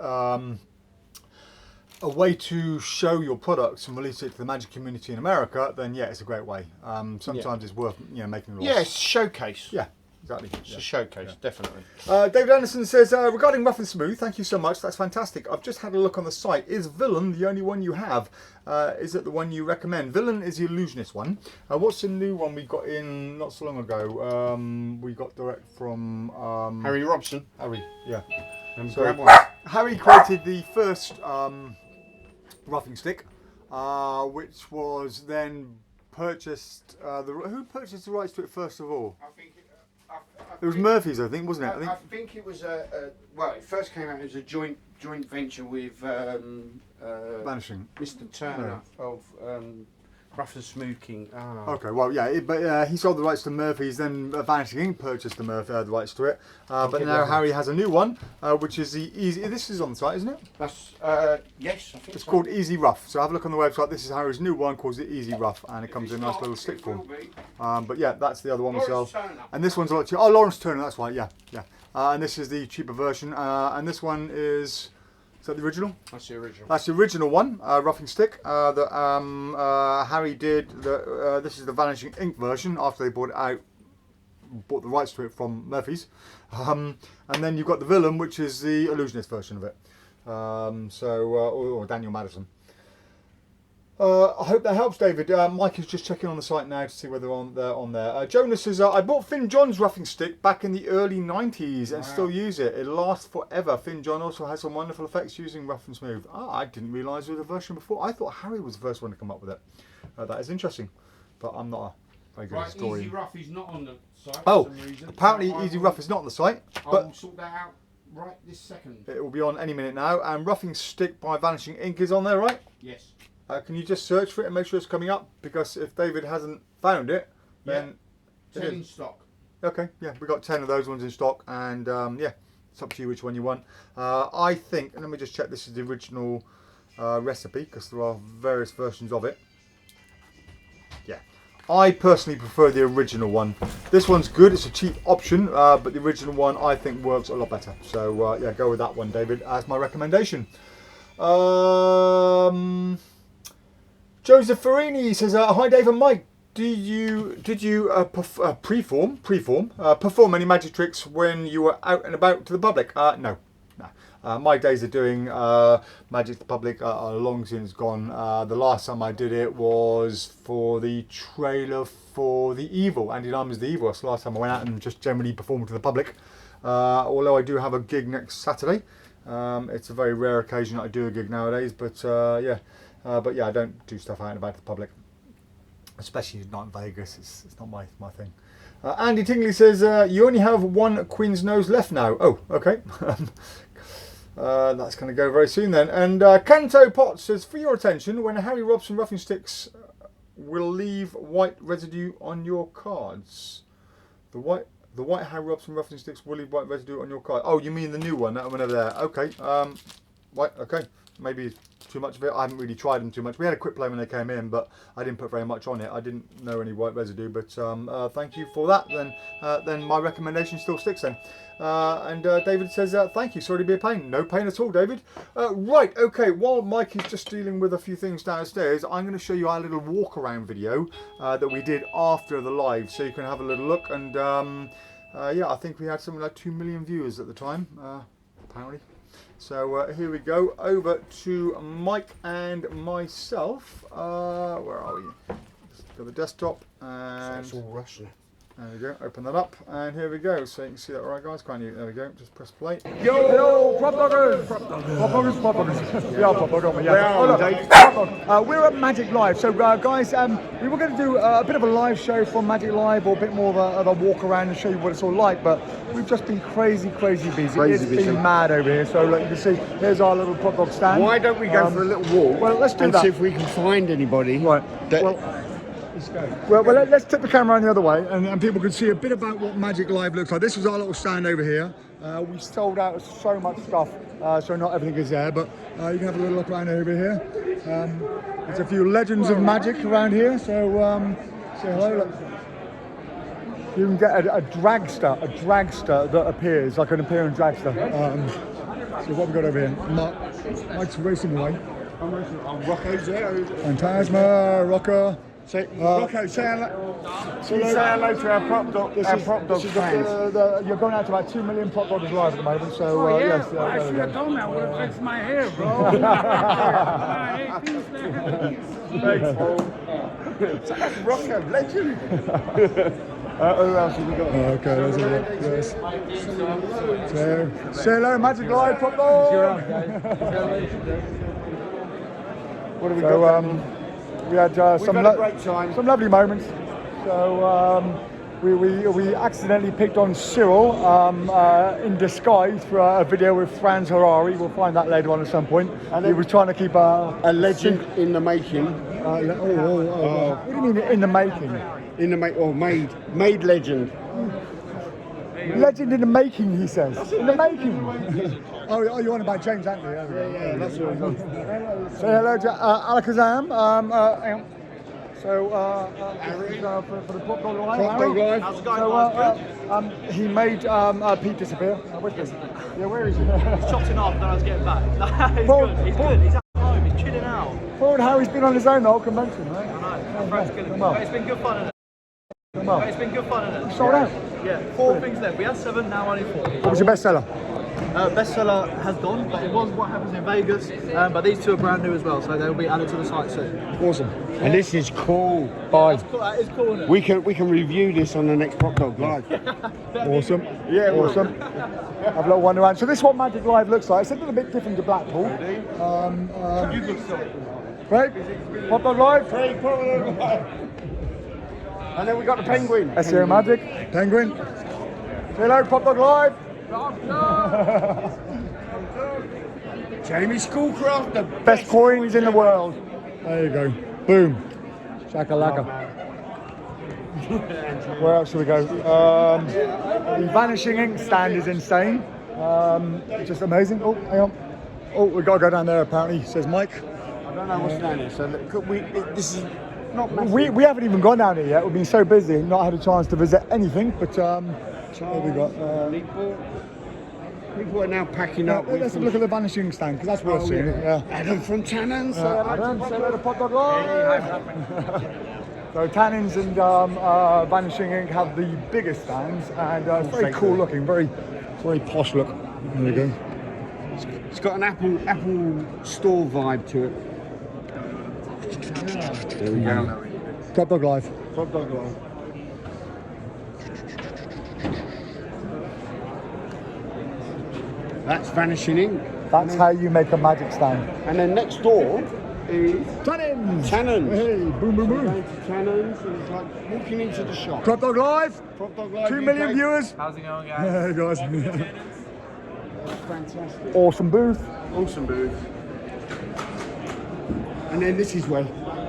a way to show your products and release it to the magic community in America, then yeah, it's a great way. Sometimes it's worth making a loss. Yeah, it's a showcase. Yeah, exactly. It's a showcase, definitely. David Anderson says, regarding Rough and Smooth, thank you so much. That's fantastic. I've just had a look on the site. Is Villain the only one you have? Is it the one you recommend? Villain is the Illusionist one. What's the new one we got in not so long ago? We got direct from Harry Robson. Harry, yeah. So Harry created the first roughing stick, which was then purchased. Who purchased the rights to it first of all? I think it was Murphy's, I think, wasn't it? I think it was well, it first came out as a joint venture with Vanishing. Mr. Turner of Rough and Smooth King. Okay, well, yeah, but he sold the rights to Murphy's, then Vanishing Inc. purchased the rights to it. But now Harry has a new one, which is the Easy. This is on the site, isn't it? That's yes, I think it's called Easy Rough. So have a look on the website. This is Harry's new one, called the Easy Rough, and it comes in a nice little stick form. But yeah, that's the other one we sell. And this one's a lot cheaper. Oh, Lawrence Turner, that's right. Yeah. And this is the cheaper version. And this one is. Is that the original? That's the original. That's the original one, roughing stick that Harry did. This is the Vanishing Inc. version after they bought it out, bought the rights to it from Murphy's. And then you've got the Villain, which is the Illusionist version of it. Or Daniel Madison. I hope that helps, David. Mike is just checking on the site now to see whether they're on there. Jonas says, I bought Finn John's roughing stick back in the early 90s and still use it. It lasts forever. Finn John also has some wonderful effects using rough and smooth. I didn't realise there was a version before. I thought Harry was the first one to come up with it. That is interesting, but I'm not a very good historian. Easy Rough is not on the site for some reason. Apparently Easy Rough is not on the site. But I'll sort that out right this second. It will be on any minute now. And Roughing Stick by Vanishing Inc. is on there, right? Yes. Can you just search for it and make sure it's coming up? Because if David hasn't found it, then... 10 in stock. Okay, yeah, we've got 10 of those ones in stock, and yeah, it's up to you which one you want. I think, and let me just check, this is the original recipe, because there are various versions of it. Yeah, I personally prefer the original one. This one's good, it's a cheap option, but the original one I think works a lot better. So yeah, go with that one, David, as my recommendation. Joseph Farini says, hi Dave and Mike, did you perform any magic tricks when you were out and about to the public? No. My days of doing magic to the public are long since gone. The last time I did it was for the trailer for The Evil, Andy Diamond's The Evil. That's the last time I went out and just generally performed to the public. Although I do have a gig next Saturday. It's a very rare occasion that I do a gig nowadays, but yeah, I don't do stuff out and about to the public, especially not in Vegas. It's not my thing. Andy Tingley says, you only have one Queen's Nose left now. Oh, okay. That's going to go very soon then. And Kanto Potts says, for your attention, when Harry Robson Roughing Sticks will leave white residue on your cards. The white Harry Robson Roughing Sticks will leave white residue on your card. Oh, you mean the new one, that one over there. Okay. Right, okay. Maybe too much of it. I haven't really tried them too much. We had a quick play when they came in, but I didn't put very much on it. I didn't know any white residue, but thank you for that. Then my recommendation still sticks then. And David says, thank you, sorry to be a pain. No pain at all, David. Right, okay, while Mike is just dealing with a few things downstairs, I'm going to show you our little walk around video that we did after the live, so you can have a little look. And yeah, I think we had something like 2 million viewers at the time, apparently. So here we go, over to Mike and myself. Where are we? Just go to the desktop, and it's all Russian. There we go, open that up, and here we go. So you can see that right, guys, can't you? There we go, just press play. Yo, PropDoggers! PropDoggers. Yeah, PropDogger, yeah. We're at Magic Live, so guys, we were going to do a bit of a live show from Magic Live, or a bit more of a walk around and show you what it's all like, but we've just been crazy busy. It's been mad over here, so look, you can see, here's our little PropDog stand. Why don't we go for a little walk? Well, let's do and that. see if we can find anybody. Right, well, let's tip the camera on the other way, and people can see a bit about what Magic Live looks like. This was our little stand over here. We sold out so much stuff, so not everything is there, but you can have a little look around over here. There's a few legends of magic around here, so say hello. Look. You can get a dragster that appears, like an appearing dragster. So what have we got over here? Mike's racing away. Rocco's there. Phantasma, Rocker. Rocco, say hello to our PropDog fans. You're going out to about 2 million PropDoggers live at the moment, so yes. I should have told me I would have fixed my hair, bro. Thanks, Paul. Rocco, legend. Who else have we got? Okay, there's a look. Yes. So, say hello, Magic Live, PropDog. What have we got? We had some great time. Some lovely moments. So we accidentally picked on Cyril in disguise for a video with Franz Harari. We'll find that later on at some point. And he was trying to keep a legend in the making. What do you mean in the making? In the made legend. Legend in the making, he says. In the making. Oh, you're on about James Anthony. Yeah, that's what he's on. Say hello to Alakazam. For the PropDog Live. How's it going? So, he made Pete disappear. Where is he? He's chopped in half and I was getting back. He's good. He's at home. He's chilling out. Forward Harry's been on his own the whole convention, right? I know. Frank's killing me. But it's been good fun, isn't it? It's been good fun, isn't it? Sold out? Yeah. 4 things left. We had 7, now only 4. What was your bestseller? Bestseller has gone, but it was What Happens in Vegas. But these 2 are brand new as well, so they'll be added to the site soon. Awesome. And this is cool. Bye. That is cool, isn't it? We can review this on the next PropDog Live. Awesome. Yeah, awesome. Have a little wander around. So this is what Magic Live looks like. It's a little bit different to Blackpool. Right? PropDog Live. PropDog Live. And then we got the penguin. SEO Magic. Penguin. Say hello, PropDog Live. Jamie Schoolcraft, the best coins in the world. There you go. Boom. Shakalaka. Where else should we go? The Vanishing Ink stand is insane. Just amazing. Oh, hang on. Oh, we got to go down there apparently, says Mike. I don't know what's down here. So this is not massive. We haven't even gone down here yet. We've been so busy, not had a chance to visit anything. But what we got? People are now packing up. Let's have a look at the Vanishing Stone because that's worth seeing. Yeah. Adam from Tannins. Adam, say hello to PropDog Live. So Tannins and Vanishing Ink have the biggest stands, and it's very cool looking, very posh look. There we go. It's got an Apple store vibe to it. There we go. PropDog Live. PropDog Live. That's Vanishing Ink. That's how you make a magic stand. And then next door is Tannins. Tannins. Hey, boom, boom, boom. Going to Tannins, and it's like walking into the shop. PropDog Live. PropDog Live. 2 million UK. viewers. How's it going, Hey guys? guys. Fantastic. Awesome booth. Awesome booth. And then this is where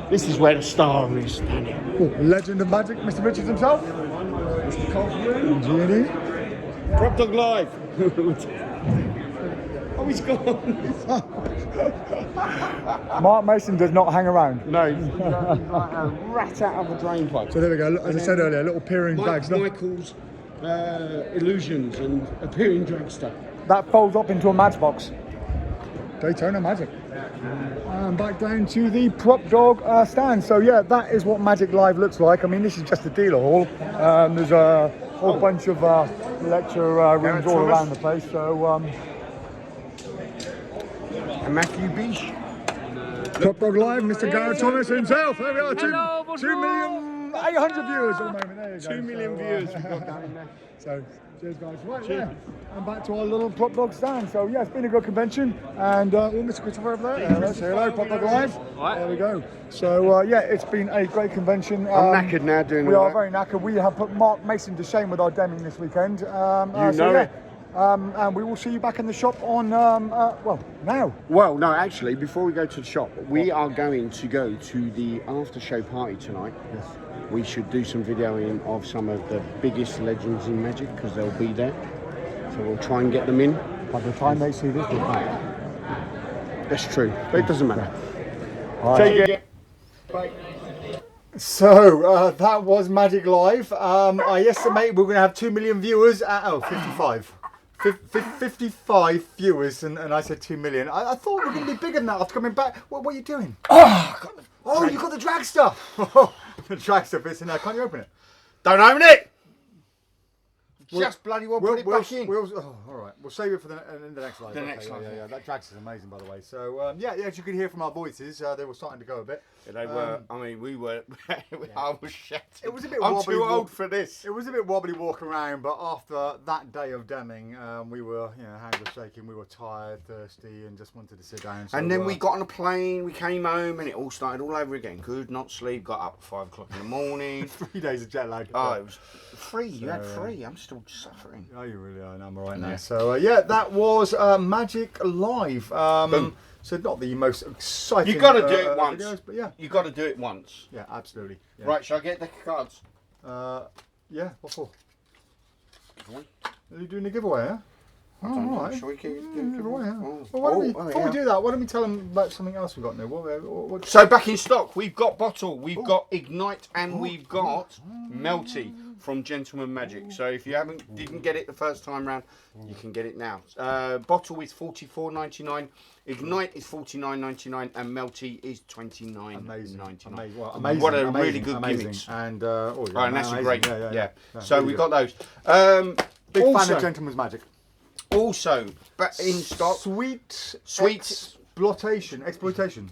the star is standing. Oh, legend of magic, Mr. Richards himself. Mr. Coleman. G&E. PropDog Live. Oh, he's gone. Mark Mason does not hang around. No, he's like a rat out of a drain pipe. So there we go. As I said earlier, little peering bags. Look. Michael's illusions and appearing dragster. That folds up into a matchbox. Daytona Magic. And back down to the PropDog stand. So yeah, that is what Magic Live looks like. I mean, this is just a dealer hall. There's a whole bunch of lecture rooms all around the place. So And Matthew Beach. PropDog Live, Mr. Garrett Thomas himself. There we are. 2,800,000 viewers at the moment. There you go. 2 million viewers we've got down there. So, cheers guys. Right, yeah. And back to our little PropDog stand. So, yeah, it's been a good convention. And, Mr. Christopher over there. Let's say hello, PropDog Live. There we go. So, yeah, it's been a great convention. I'm knackered now doing We all are that. very knackered. We have put Mark Mason to shame with our Deming this weekend. it. And we will see you back in the shop on, well, now. Well, no, actually, before we go to the shop, we are going to go to the after show party tonight. Yes. We should do some videoing of some of the biggest legends in Magic because they'll be there. So we'll try and get them in. By the time they see this, we'll back. That's true, but it doesn't matter. Take care. Bye. So that was Magic Live. I estimate we're going to have 2 million viewers at 55. 55 viewers, and I said 2 million. I thought we were going to be bigger than that after coming back. What are you doing? Oh, you got the dragster. The dragster fits in there. Can't you open it? Don't open it! Just bloody well put it back in. All right. We'll save it for the next live. The next live. Yeah. That dragster's amazing, by the way. So, yeah, as you could hear from our voices, they were starting to go a bit. They were, I mean, we were, I was shattered. It was a bit I'm wobbly. too old for this. It was a bit wobbly walking around, but after that day of Deming, we were, hands were shaking, we were tired, thirsty, and just wanted to sit down. So, And then we got on a plane, we came home, and it all started all over again. Could not sleep, got up at 5 o'clock in the morning. 3 days of jet lag. Oh, it was free, you had free. I'm still suffering. Oh, you really are. I'm all right now. So, yeah, that was Magic Live. So not the most exciting. You got to do it once. Videos, but yeah. You got to do it once. Yeah, absolutely. Yeah. Right, shall I get a deck of cards? Yeah, what for? Giveaway. Are you doing a giveaway, huh? Oh, all right. Shall we give Giveaway, huh? Oh. Well, why don't we, Oh, before we yeah. do that, why don't we tell them about something else we've got now? What, So back in stock, we've got Bottle, we've got Ignite, and we've got Melty from Gentleman Magic. So if you didn't get it the first time round, you can get it now. Bottle is $44.99, Ignite is $49.99, and Melty is $29.99. Amazing. Well, amazing. What a amazing, really good amazing. gimmicks. And, and that's a great, Yeah. So really we've good. got those. Big also, fan of Gentleman's Magic. Also, back in stock, Sweet exploitation.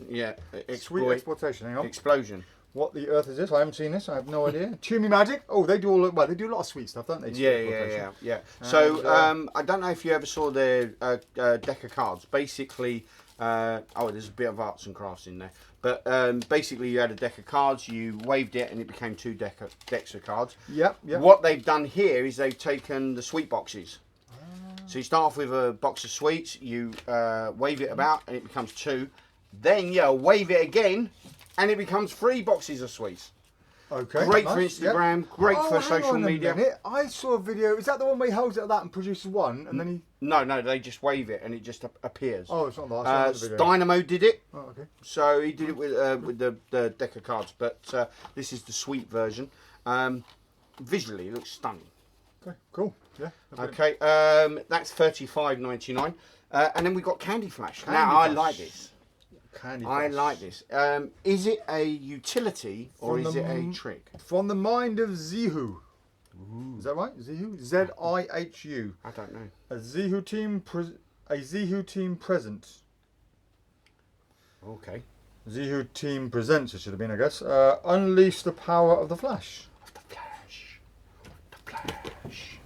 yeah, Sweet exploitation. Hang on. explosion. What the earth is this? I haven't seen this. I have no idea. Tumi Magic. Oh, they do they do a lot of sweet stuff, don't they? Sweet exploitation. Yeah. So I don't know if you ever saw their deck of cards. Basically, there's a bit of arts and crafts in there. But basically, you had a deck of cards. You waved it, and it became 2 decks of cards. Yep. What they've done here is they've taken the sweet boxes. So you start off with a box of sweets. You wave it about, and it becomes 2. Then you wave it again, and it becomes 3 boxes of sweets. Okay. Great for nice, Instagram, yep. great for hang social on a media. minute. I saw a video. Is that the one where he holds it like that and produces one, and then he? No, they just wave it and it just appears. Oh, it's not that. I saw the video. Dynamo did it. Oh, okay. So he did it with the deck of cards, but this is the sweet version. Visually, it looks stunning. Okay, cool. Yeah. Okay, that's $35.99, and then we got Candy Flash. Now I like this. I like this. Is it a utility or is it a trick? From the mind of Zihu. Is that right? Zihu? Z-I-H-U. I don't know. A Zihu team present. Okay. Zihu team presents. It should have been, I guess. Unleash the power of the Flash. The Flash.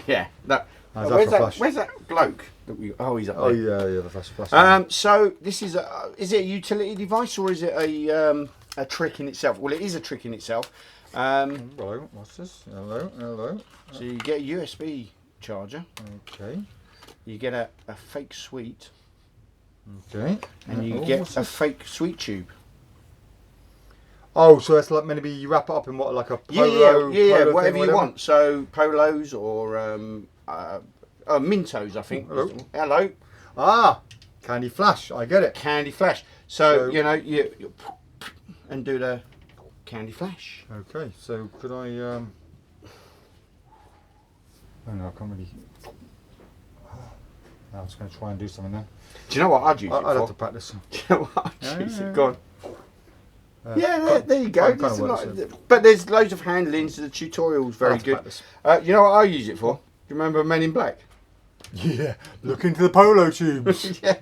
Yeah. That. Where's that bloke? He's up there. Oh yeah, the Flash. So this is is it a utility device or is it a trick in itself? Well, it is a trick in itself. Hello, what's this? Hello. So you get a USB charger. Okay. You get a fake sweet. Okay. And you get a fake sweet tube. Oh, so that's like maybe you wrap it up in what, like a polo? Yeah, polo whatever thing, you want. So polos or Mintos, I think. Hello. Ah, Candy Flash. I get it. Candy Flash. So you know you and do the Candy Flash. Okay. So could I? Oh no, I can't really. I was going to try and do something then. Do you know what I'd use it for? I'd have to practice. Do you know what I'd use it? Go on. There you kind go. of works, But there's loads of handlings. The tutorial's very good. You know what I use it for? Do you remember Men in Black? Yeah, look into the polo tubes. Yeah.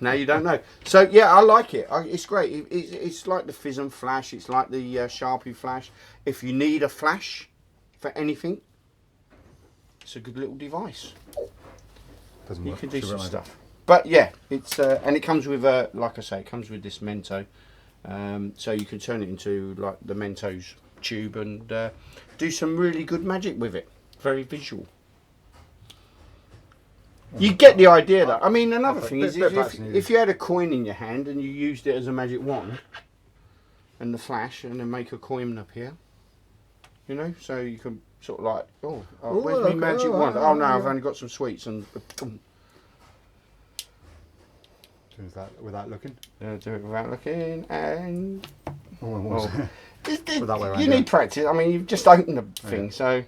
Now you don't know. So yeah, I like it. It's great. It's like the FISM Flash. It's like the Sharpie Flash. If you need a flash for anything, it's a good little device. Doesn't You work. can do some stuff. But yeah, it's and it comes with like I say, it comes with this Mento. So you can turn it into like the Mentos tube and do some really good magic with it. Very visual. You get the idea though. I mean, another thing is if you had a coin in your hand and you used it as a magic wand and the flash and then make a coin appear, you know, so you can sort of like, where's my magic wand? Oh no, I've only got some sweets and Do that without looking. do it without looking and that way around, you need practice. I mean, you've just opened the thing, so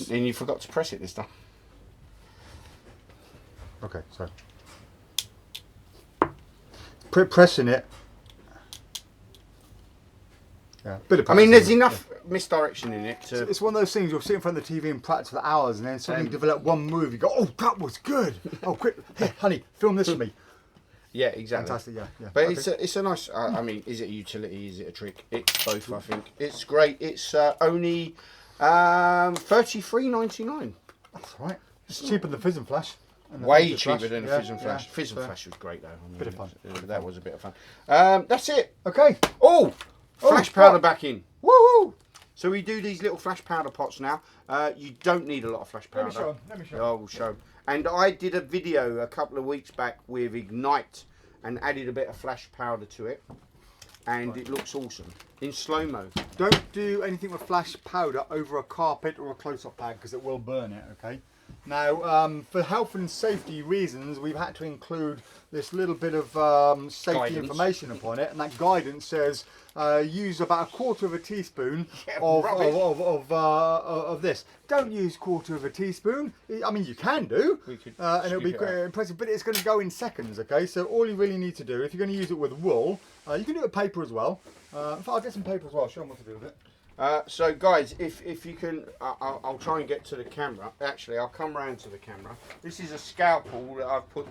and you forgot to press it this time. Okay, so pressing it. Yeah, bit of. I mean, there's enough misdirection in it to. It's one of those things you'll sit in front of the TV and practice for hours, and then suddenly you develop one move. You go, "Oh, that was good! Oh, quick, hey, honey, film this for me." Yeah, exactly. Fantastic, yeah. But it's a nice. I mean, is it a utility? Is it a trick? It's both. I think it's great. It's only $33.99. That's right. It's cheaper than FISM Flash. Way cheaper than the FISM Flash. FISM Flash was great though. I mean, bit of fun. That was a bit of fun. That's it. Okay. Oh, flash powder back in. Woohoo! So we do these little flash powder pots now. You don't need a lot of flash powder. Let me show. Oh, we'll show. And I did a video a couple of weeks back with Ignite and added a bit of flash powder to it. And it looks awesome. In slow-mo. Don't do anything with flash powder over a carpet or a close-up pad because it will burn it, okay? Now, for health and safety reasons, we've had to include this little bit of safety information upon it, and that guidance says use about 1/4 teaspoon of this. Don't use 1/4 teaspoon. I mean, you can do, and it'll be quite impressive, but it's going to go in seconds, okay? So all you really need to do, if you're going to use it with wool, you can do it with paper as well. In fact, I'll get some paper as well, show them what to do with it. So guys, if you can, I'll try and get to the camera. Actually, I'll come round to the camera. This is a scalpel that I've put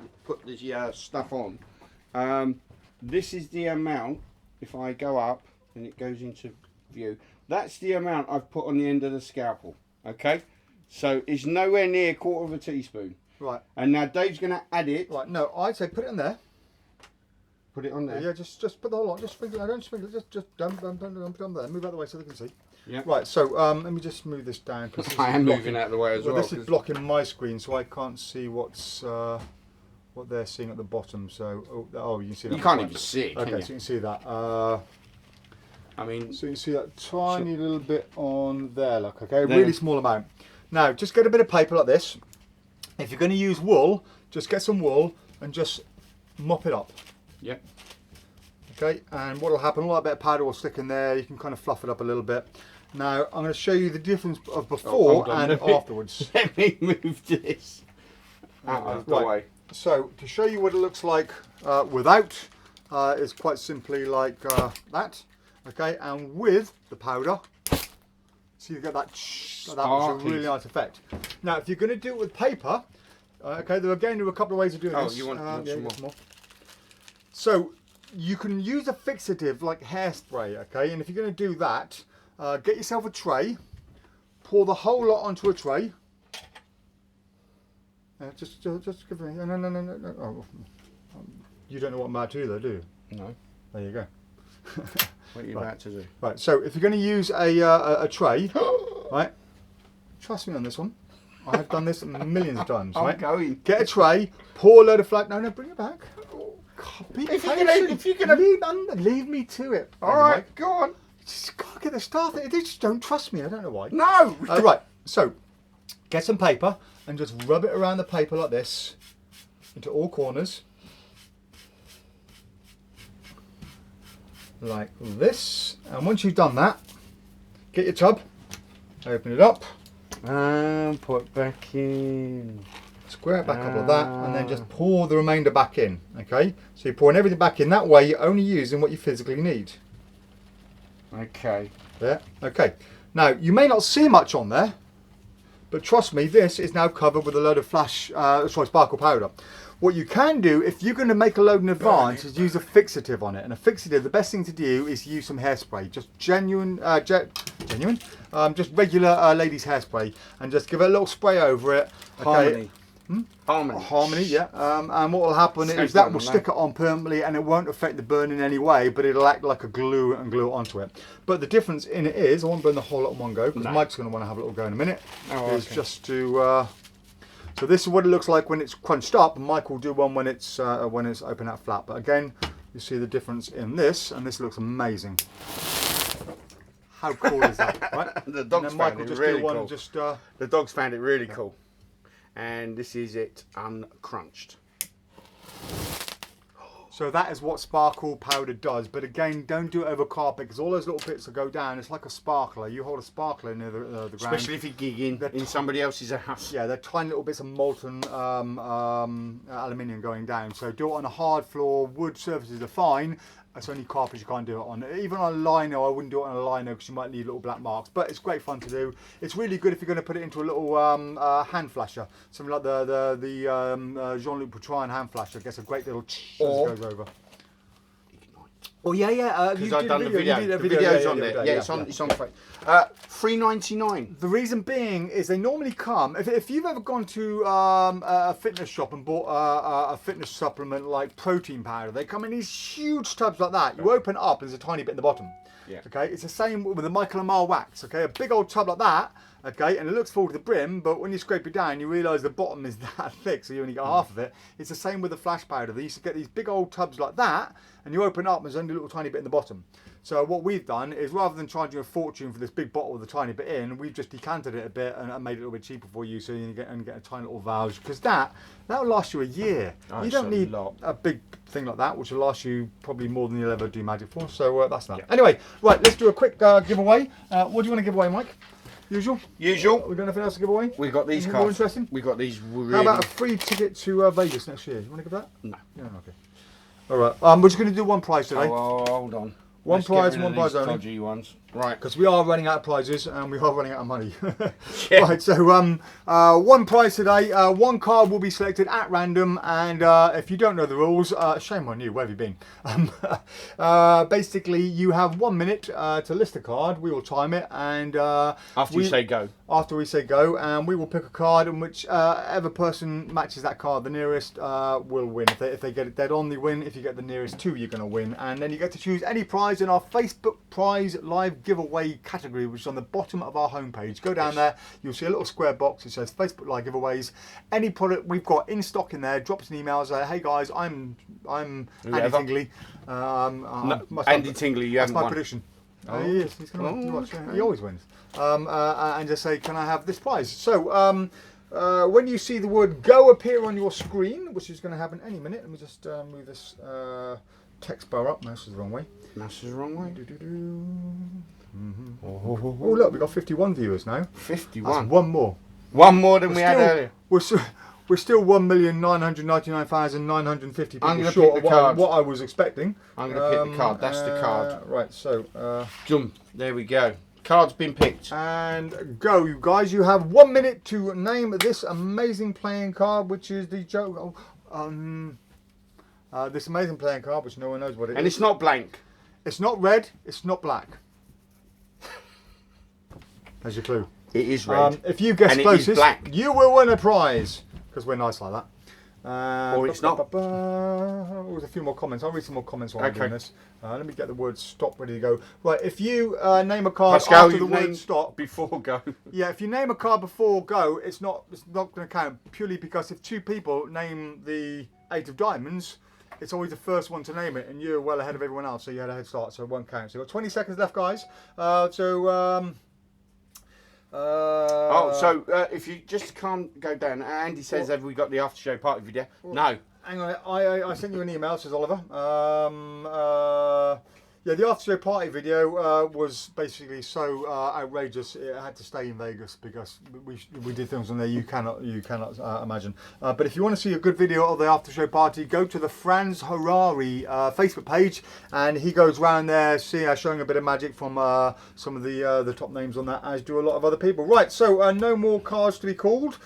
the stuff on. This is the amount. If I go up and it goes into view, that's the amount I've put on the end of the scalpel. Okay, so it's nowhere near 1/4 teaspoon. Right. And now Dave's going to add it. Right. No, I'd say put it in there. Put it on there. Yeah, just put the whole lot. Just sprinkle. I don't sprinkle. Just don't put it on there. Move out of the way so they can see. Yeah. Right. So let me just move this down because I am moving out of the way as well. This is blocking my screen, so I can't see what's what they're seeing at the bottom. So you can see that. You can't even see it. Okay, so you can see that. I mean, So you see that tiny little bit on there, look, okay? Really small amount. Now, just get a bit of paper like this. If you're going to use wool, just get some wool and just mop it up. Yep. Okay, and what will happen, all that bit of powder will stick in there. You can kind of fluff it up a little bit. Now, I'm going to show you the difference of before and afterwards. Let me move this out of the way. So, to show you what it looks like without, is quite simply like that. Okay, and with the powder, so you get that, which is a really nice effect. Now, if you're going to do it with paper, okay, there are a couple of ways of doing this. Oh, you want some more? So, you can use a fixative like hairspray, okay, and if you're going to do that, get yourself a tray, pour the whole lot onto a tray. Just give me, no. Oh, you don't know what I'm about to do though, do you? No. There you go. What are you about to do? Right, so if you're going to use a tray, right, trust me on this one. I have done this millions of times, right? Get a tray, pour a load of no, bring it back. God, be patient. If you're gonna leave me to it. All right, go on. Just can't get the staff. They just don't trust me. I don't know why. No. Right. So, get some paper and just rub it around the paper like this into all corners, like this. And once you've done that, get your tub, open it up, and put back in. Square it back up like that, and then just pour the remainder back in. Okay, so you're pouring everything back in. That way, you're only using what you physically need. Okay. There. Okay. Now you may not see much on there, but trust me, this is now covered with a load of sparkle powder. What you can do, if you're going to make a load in advance, is use a fixative on it. And a fixative, the best thing to do is use some hairspray, just just regular ladies' hairspray, and just give it a little spray over it. Okay. Harmony, yeah. And what will happen is that will stick it on permanently, and it won't affect the burn in any way, but it'll act like a glue and glue it onto it. But the difference in it is, I won't burn the whole lot in one go, because Mike's going to want to have a little go in a minute. Just to, so this is what it looks like when it's crunched up, and Mike will do one when it's open out flat. But again, you see the difference in this, and this looks amazing. How cool is that, right? The dogs found it really cool. The dogs found it really cool. And this is it uncrunched. So that is what sparkle powder does, but again, don't do it over carpet, because all those little bits that go down, it's like a sparkler. You hold a sparkler near the ground. Especially if you're gigging in somebody else's house. Yeah, they're tiny little bits of molten aluminium going down. So do it on a hard floor. Wood surfaces are fine. It's only carpet you can't do it on. Even on a lino, I wouldn't do it on a lino because you might leave little black marks. But it's great fun to do. It's really good if you're going to put it into a little hand flasher, something like the Jean-Luc Poitrin hand flasher. Gets a great little as it goes over. Oh yeah. Because I've done the video. The video's on there. Yeah, it's on Facebook. $3.99. The reason being is they normally come. If you've ever gone to a fitness shop and bought a fitness supplement like protein powder, they come in these huge tubs like that. You open it up, and there's a tiny bit in the bottom. Yeah. Okay. It's the same with the Michael Amar wax. Okay, a big old tub like that. Okay, and it looks full to the brim, but when you scrape it down, you realise the bottom is that thick, so you only get half of it. It's the same with the flash powder. They used to get these big old tubs like that, and you open it up, and there's only a little tiny bit in the bottom. So what we've done is, rather than charging a fortune for this big bottle with a tiny bit in, we've just decanted it a bit and made it a little bit cheaper for you, so you get a tiny little valve, because that'll last you a year. You don't need a big thing like that, which will last you probably more than you'll ever do magic for. So that's that. Yeah. Anyway, right, let's do a quick giveaway. What do you want to give away, Mike? Usual. We got anything else to give away? We got these cards. More interesting? We got these. Really... How about a free ticket to Vegas next year? You want to give that? No. Yeah, okay. All right. We're just going to do one prize today. Oh, hold on. One prize only. Dodgy ones. Right. Because we are running out of prizes and we are running out of money. Yeah. Right. So one prize today. One card will be selected at random, and if you don't know the rules, shame on you. Where have you been? Basically, you have 1 minute to list a card. We will time it, and after we say go. After we say go, and we will pick a card, in which ever person matches that card the nearest will win. If they get it dead on, they win. If you get the nearest two, you're going to win, and then you get to choose any prize in our Facebook prize live giveaway category, which is on the bottom of our homepage. Go down there, you'll see a little square box. It says Facebook live giveaways. Any product we've got in stock in there, drop us an email. Say, hey guys, I'm Andy Tingley. Andy Tingley, you haven't won. That's my won. prediction. He is. He's going to win. You watch, yeah. He always wins. And just say, can I have this prize? So, when you see the word "go" appear on your screen, which is going to happen any minute, let me just move this text bar up. Mouse is the wrong way. Mouse is the wrong way. Oh, look, we've got 51 viewers now. 51. That's one more. One more than we had earlier. We're still 1,999,950 people I'm gonna short pick of the card. what I was expecting. I'm going to pick the card. That's the card. Right, so... Jump. There we go. Card's been picked. And go, you guys. You have 1 minute to name this amazing playing card, which is the joke. This amazing playing card, which no one knows what it is. And it's not blank. It's not red. It's not black. There's your clue. It is red. If you guess and closest, it is black. you will win a prize. Because we're nice like that. Or it's not. There's a few more comments. I'll read some more comments while I'm doing this. Let me get the word stop ready to go. Right, if you name a card Pascal, after the word stop. Before go. Yeah, if you name a card before go, it's not going to count. Purely because if two people name the 8 of diamonds, it's always the first one to name it. And you're well ahead of everyone else, so you had a head start, so it won't count. So you've got 20 seconds left, guys. If you just can't go down, Andy says, have we got the after show party video? No. Hang on, I sent you an email, says Oliver. Yeah, the after show party video was basically so outrageous it had to stay in Vegas because we did things on there you cannot imagine. But if you want to see a good video of the after show party, go to the Franz Harari Facebook page, and he goes round there showing a bit of magic from some of the top names on that, as do a lot of other people. Right, so no more cards to be called.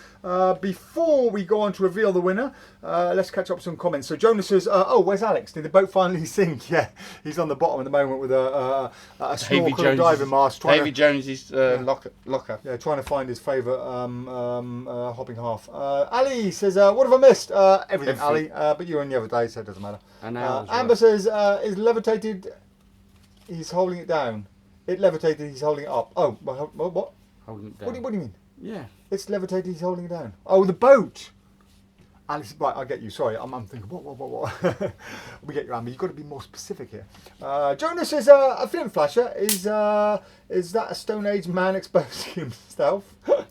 Before we go on to reveal the winner, let's catch up some comments. So Jonas says, oh, where's Alex? Did the boat finally sink? Yeah, he's on the bottom at the moment with a snorkel diving mask. Davy Jones's locker. Yeah, trying to find his favourite hopping half. Ali says, what have I missed? Everything, Ali. But you were on the other day, so it doesn't matter. Amber says, is levitated, he's holding it down. It levitated, he's holding it up. Oh, what? Holding it down. What do you mean? Yeah. It's levitated, he's holding it down. Oh, the boat! Alice, right, I get you. Sorry, I'm thinking, what? We get you, Amber. You've got to be more specific here. Jonas says, a flint flasher. Is that a Stone Age man exposing himself? Yeah.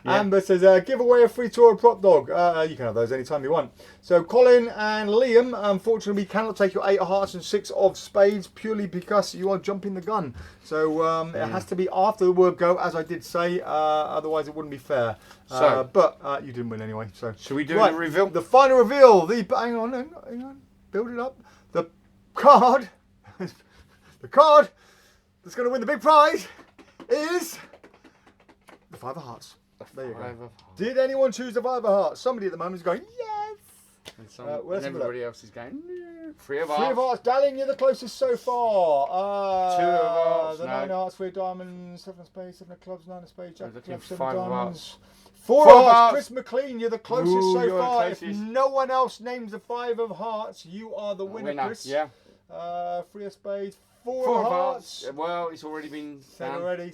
Amber says, give away a free tour of PropDog. You can have those anytime you want. So Colin and Liam, unfortunately, we cannot take your 8 of hearts and 6 of spades purely because you are jumping the gun. So it has to be after the word go, as I did say. Otherwise, it wouldn't be fair. But you didn't win anyway. So should we do the reveal? The final reveal. Hang on. Build it up. The card. The card that's going to win the big prize is the 5 of hearts. There you go. Did anyone choose the 5 of hearts? Somebody at the moment is going, yes! And everybody else is going, no. 3 of hearts. 3 of hearts. Darling, you're the closest so far. 2 of hearts. The 9 of hearts, 3 of diamonds, 7 of spades, 7 of clubs, 9 of spades, Jack of clubs, 7 5 of diamonds. Hearts. 4 of hearts. Chris McLean, you're the closest so far. Closest. If no one else names the 5 of hearts, you are the winner, Chris. Yeah. 3 of spades, 4 of hearts. Well, it's already been said already.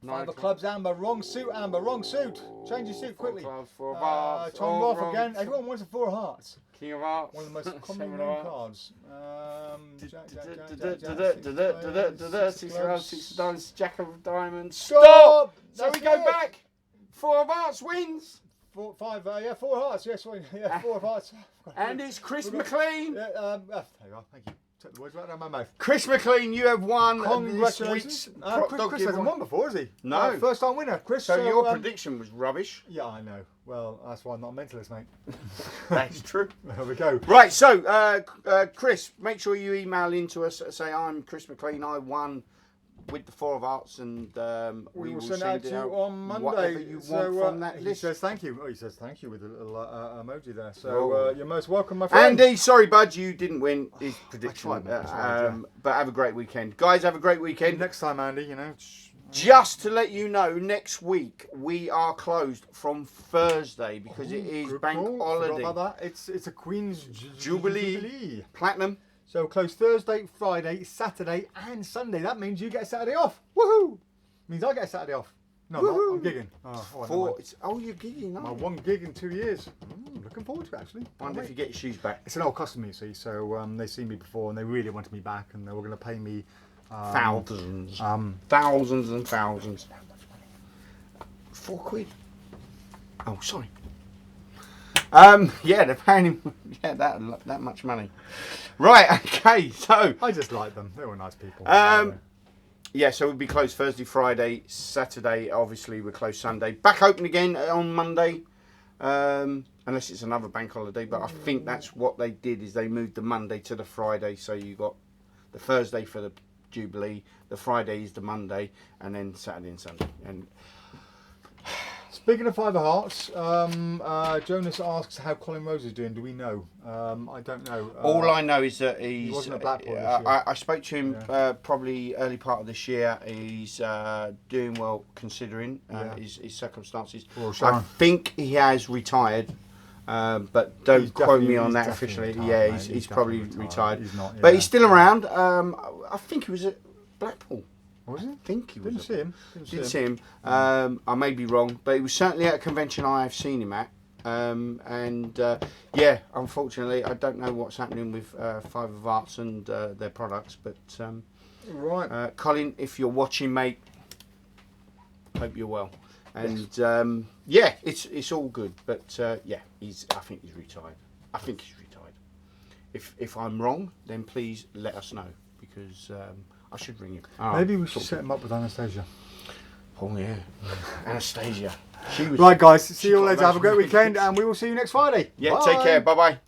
5 of clubs, Amber. Wrong suit, Amber. Wrong suit. Change your suit quickly. 4 of hearts. Tom Roth again. Everyone wants a 4 of hearts. King of hearts. One of the most common known cards. Jack of diamonds. Stop! So we go back. 4 of hearts wins. 4 of hearts. Yes, 4 of hearts. And it's Chris McLean. There you are. Thank you. Took the words right out of my mouth. Chris McLean, you have won. Congratulations. Chris hasn't won before, has he? No. First time winner. Chris. So your prediction was rubbish. Yeah, I know. Well, that's why I'm not a mentalist, mate. That's true. There we go. Right, so Chris, make sure you email into us. Say, I'm Chris McLean. I won with the 4 of hearts, and we will send out to you on Monday. Whatever you want from that list. He says thank you. Oh, he says thank you with a little emoji there. So you're most welcome, my friend. Andy, sorry, bud, you didn't win his prediction. But have a great weekend, guys. Have a great weekend. Next time, Andy, you know. Just to let you know, next week we are closed from Thursday because it is bank holiday. About that. It's a Queen's Jubilee. Platinum. So close Thursday, Friday, Saturday and Sunday. That means you get Saturday off. Woohoo! Means I get Saturday off. No, I'm gigging. You're gigging, my 1 gig in 2 years. Looking forward to it, actually. Wonder if you get your shoes back. It's an old customer, you see. So they seen me before and they really wanted me back, and they were going to pay me Thousands. Thousands and thousands. £4. Oh, sorry. Yeah, they're paying him that much money. Right, okay, so... I just like them. They were nice people. Yeah, so we'll be closed Thursday, Friday, Saturday. Obviously, we're closed Sunday. Back open again on Monday, unless it's another bank holiday. But I think that's what they did, is they moved the Monday to the Friday. So you got the Thursday for the Jubilee, the Friday is the Monday, and then Saturday and Sunday. And speaking of Five of Hearts, Jonas asks how Colin Rose is doing. Do we know? I don't know. All I know is that he wasn't at Blackpool this year. I spoke to him probably early part of this year. He's doing well considering his circumstances. Well, I think he has retired, but don't quote me on that officially. Retired, he's probably retired. He's not, but he's still around. I think he was at Blackpool. Was he? I think he was. Didn't see him. Didn't see him. I may be wrong, but he was certainly at a convention I have seen him at. Yeah, unfortunately, I don't know what's happening with Five of Hearts and their products. But right, Colin, if you're watching, mate, hope you're well. And yeah, it's all good. But yeah, I think he's retired. I think he's retired. If I'm wrong, then please let us know, because I should ring him. maybe we should set him up with Anastasia. Oh yeah, Anastasia. She was Right, guys. See you all later. Have a great weekend, and we will see you next Friday. Yeah, Bye. take care. Bye bye.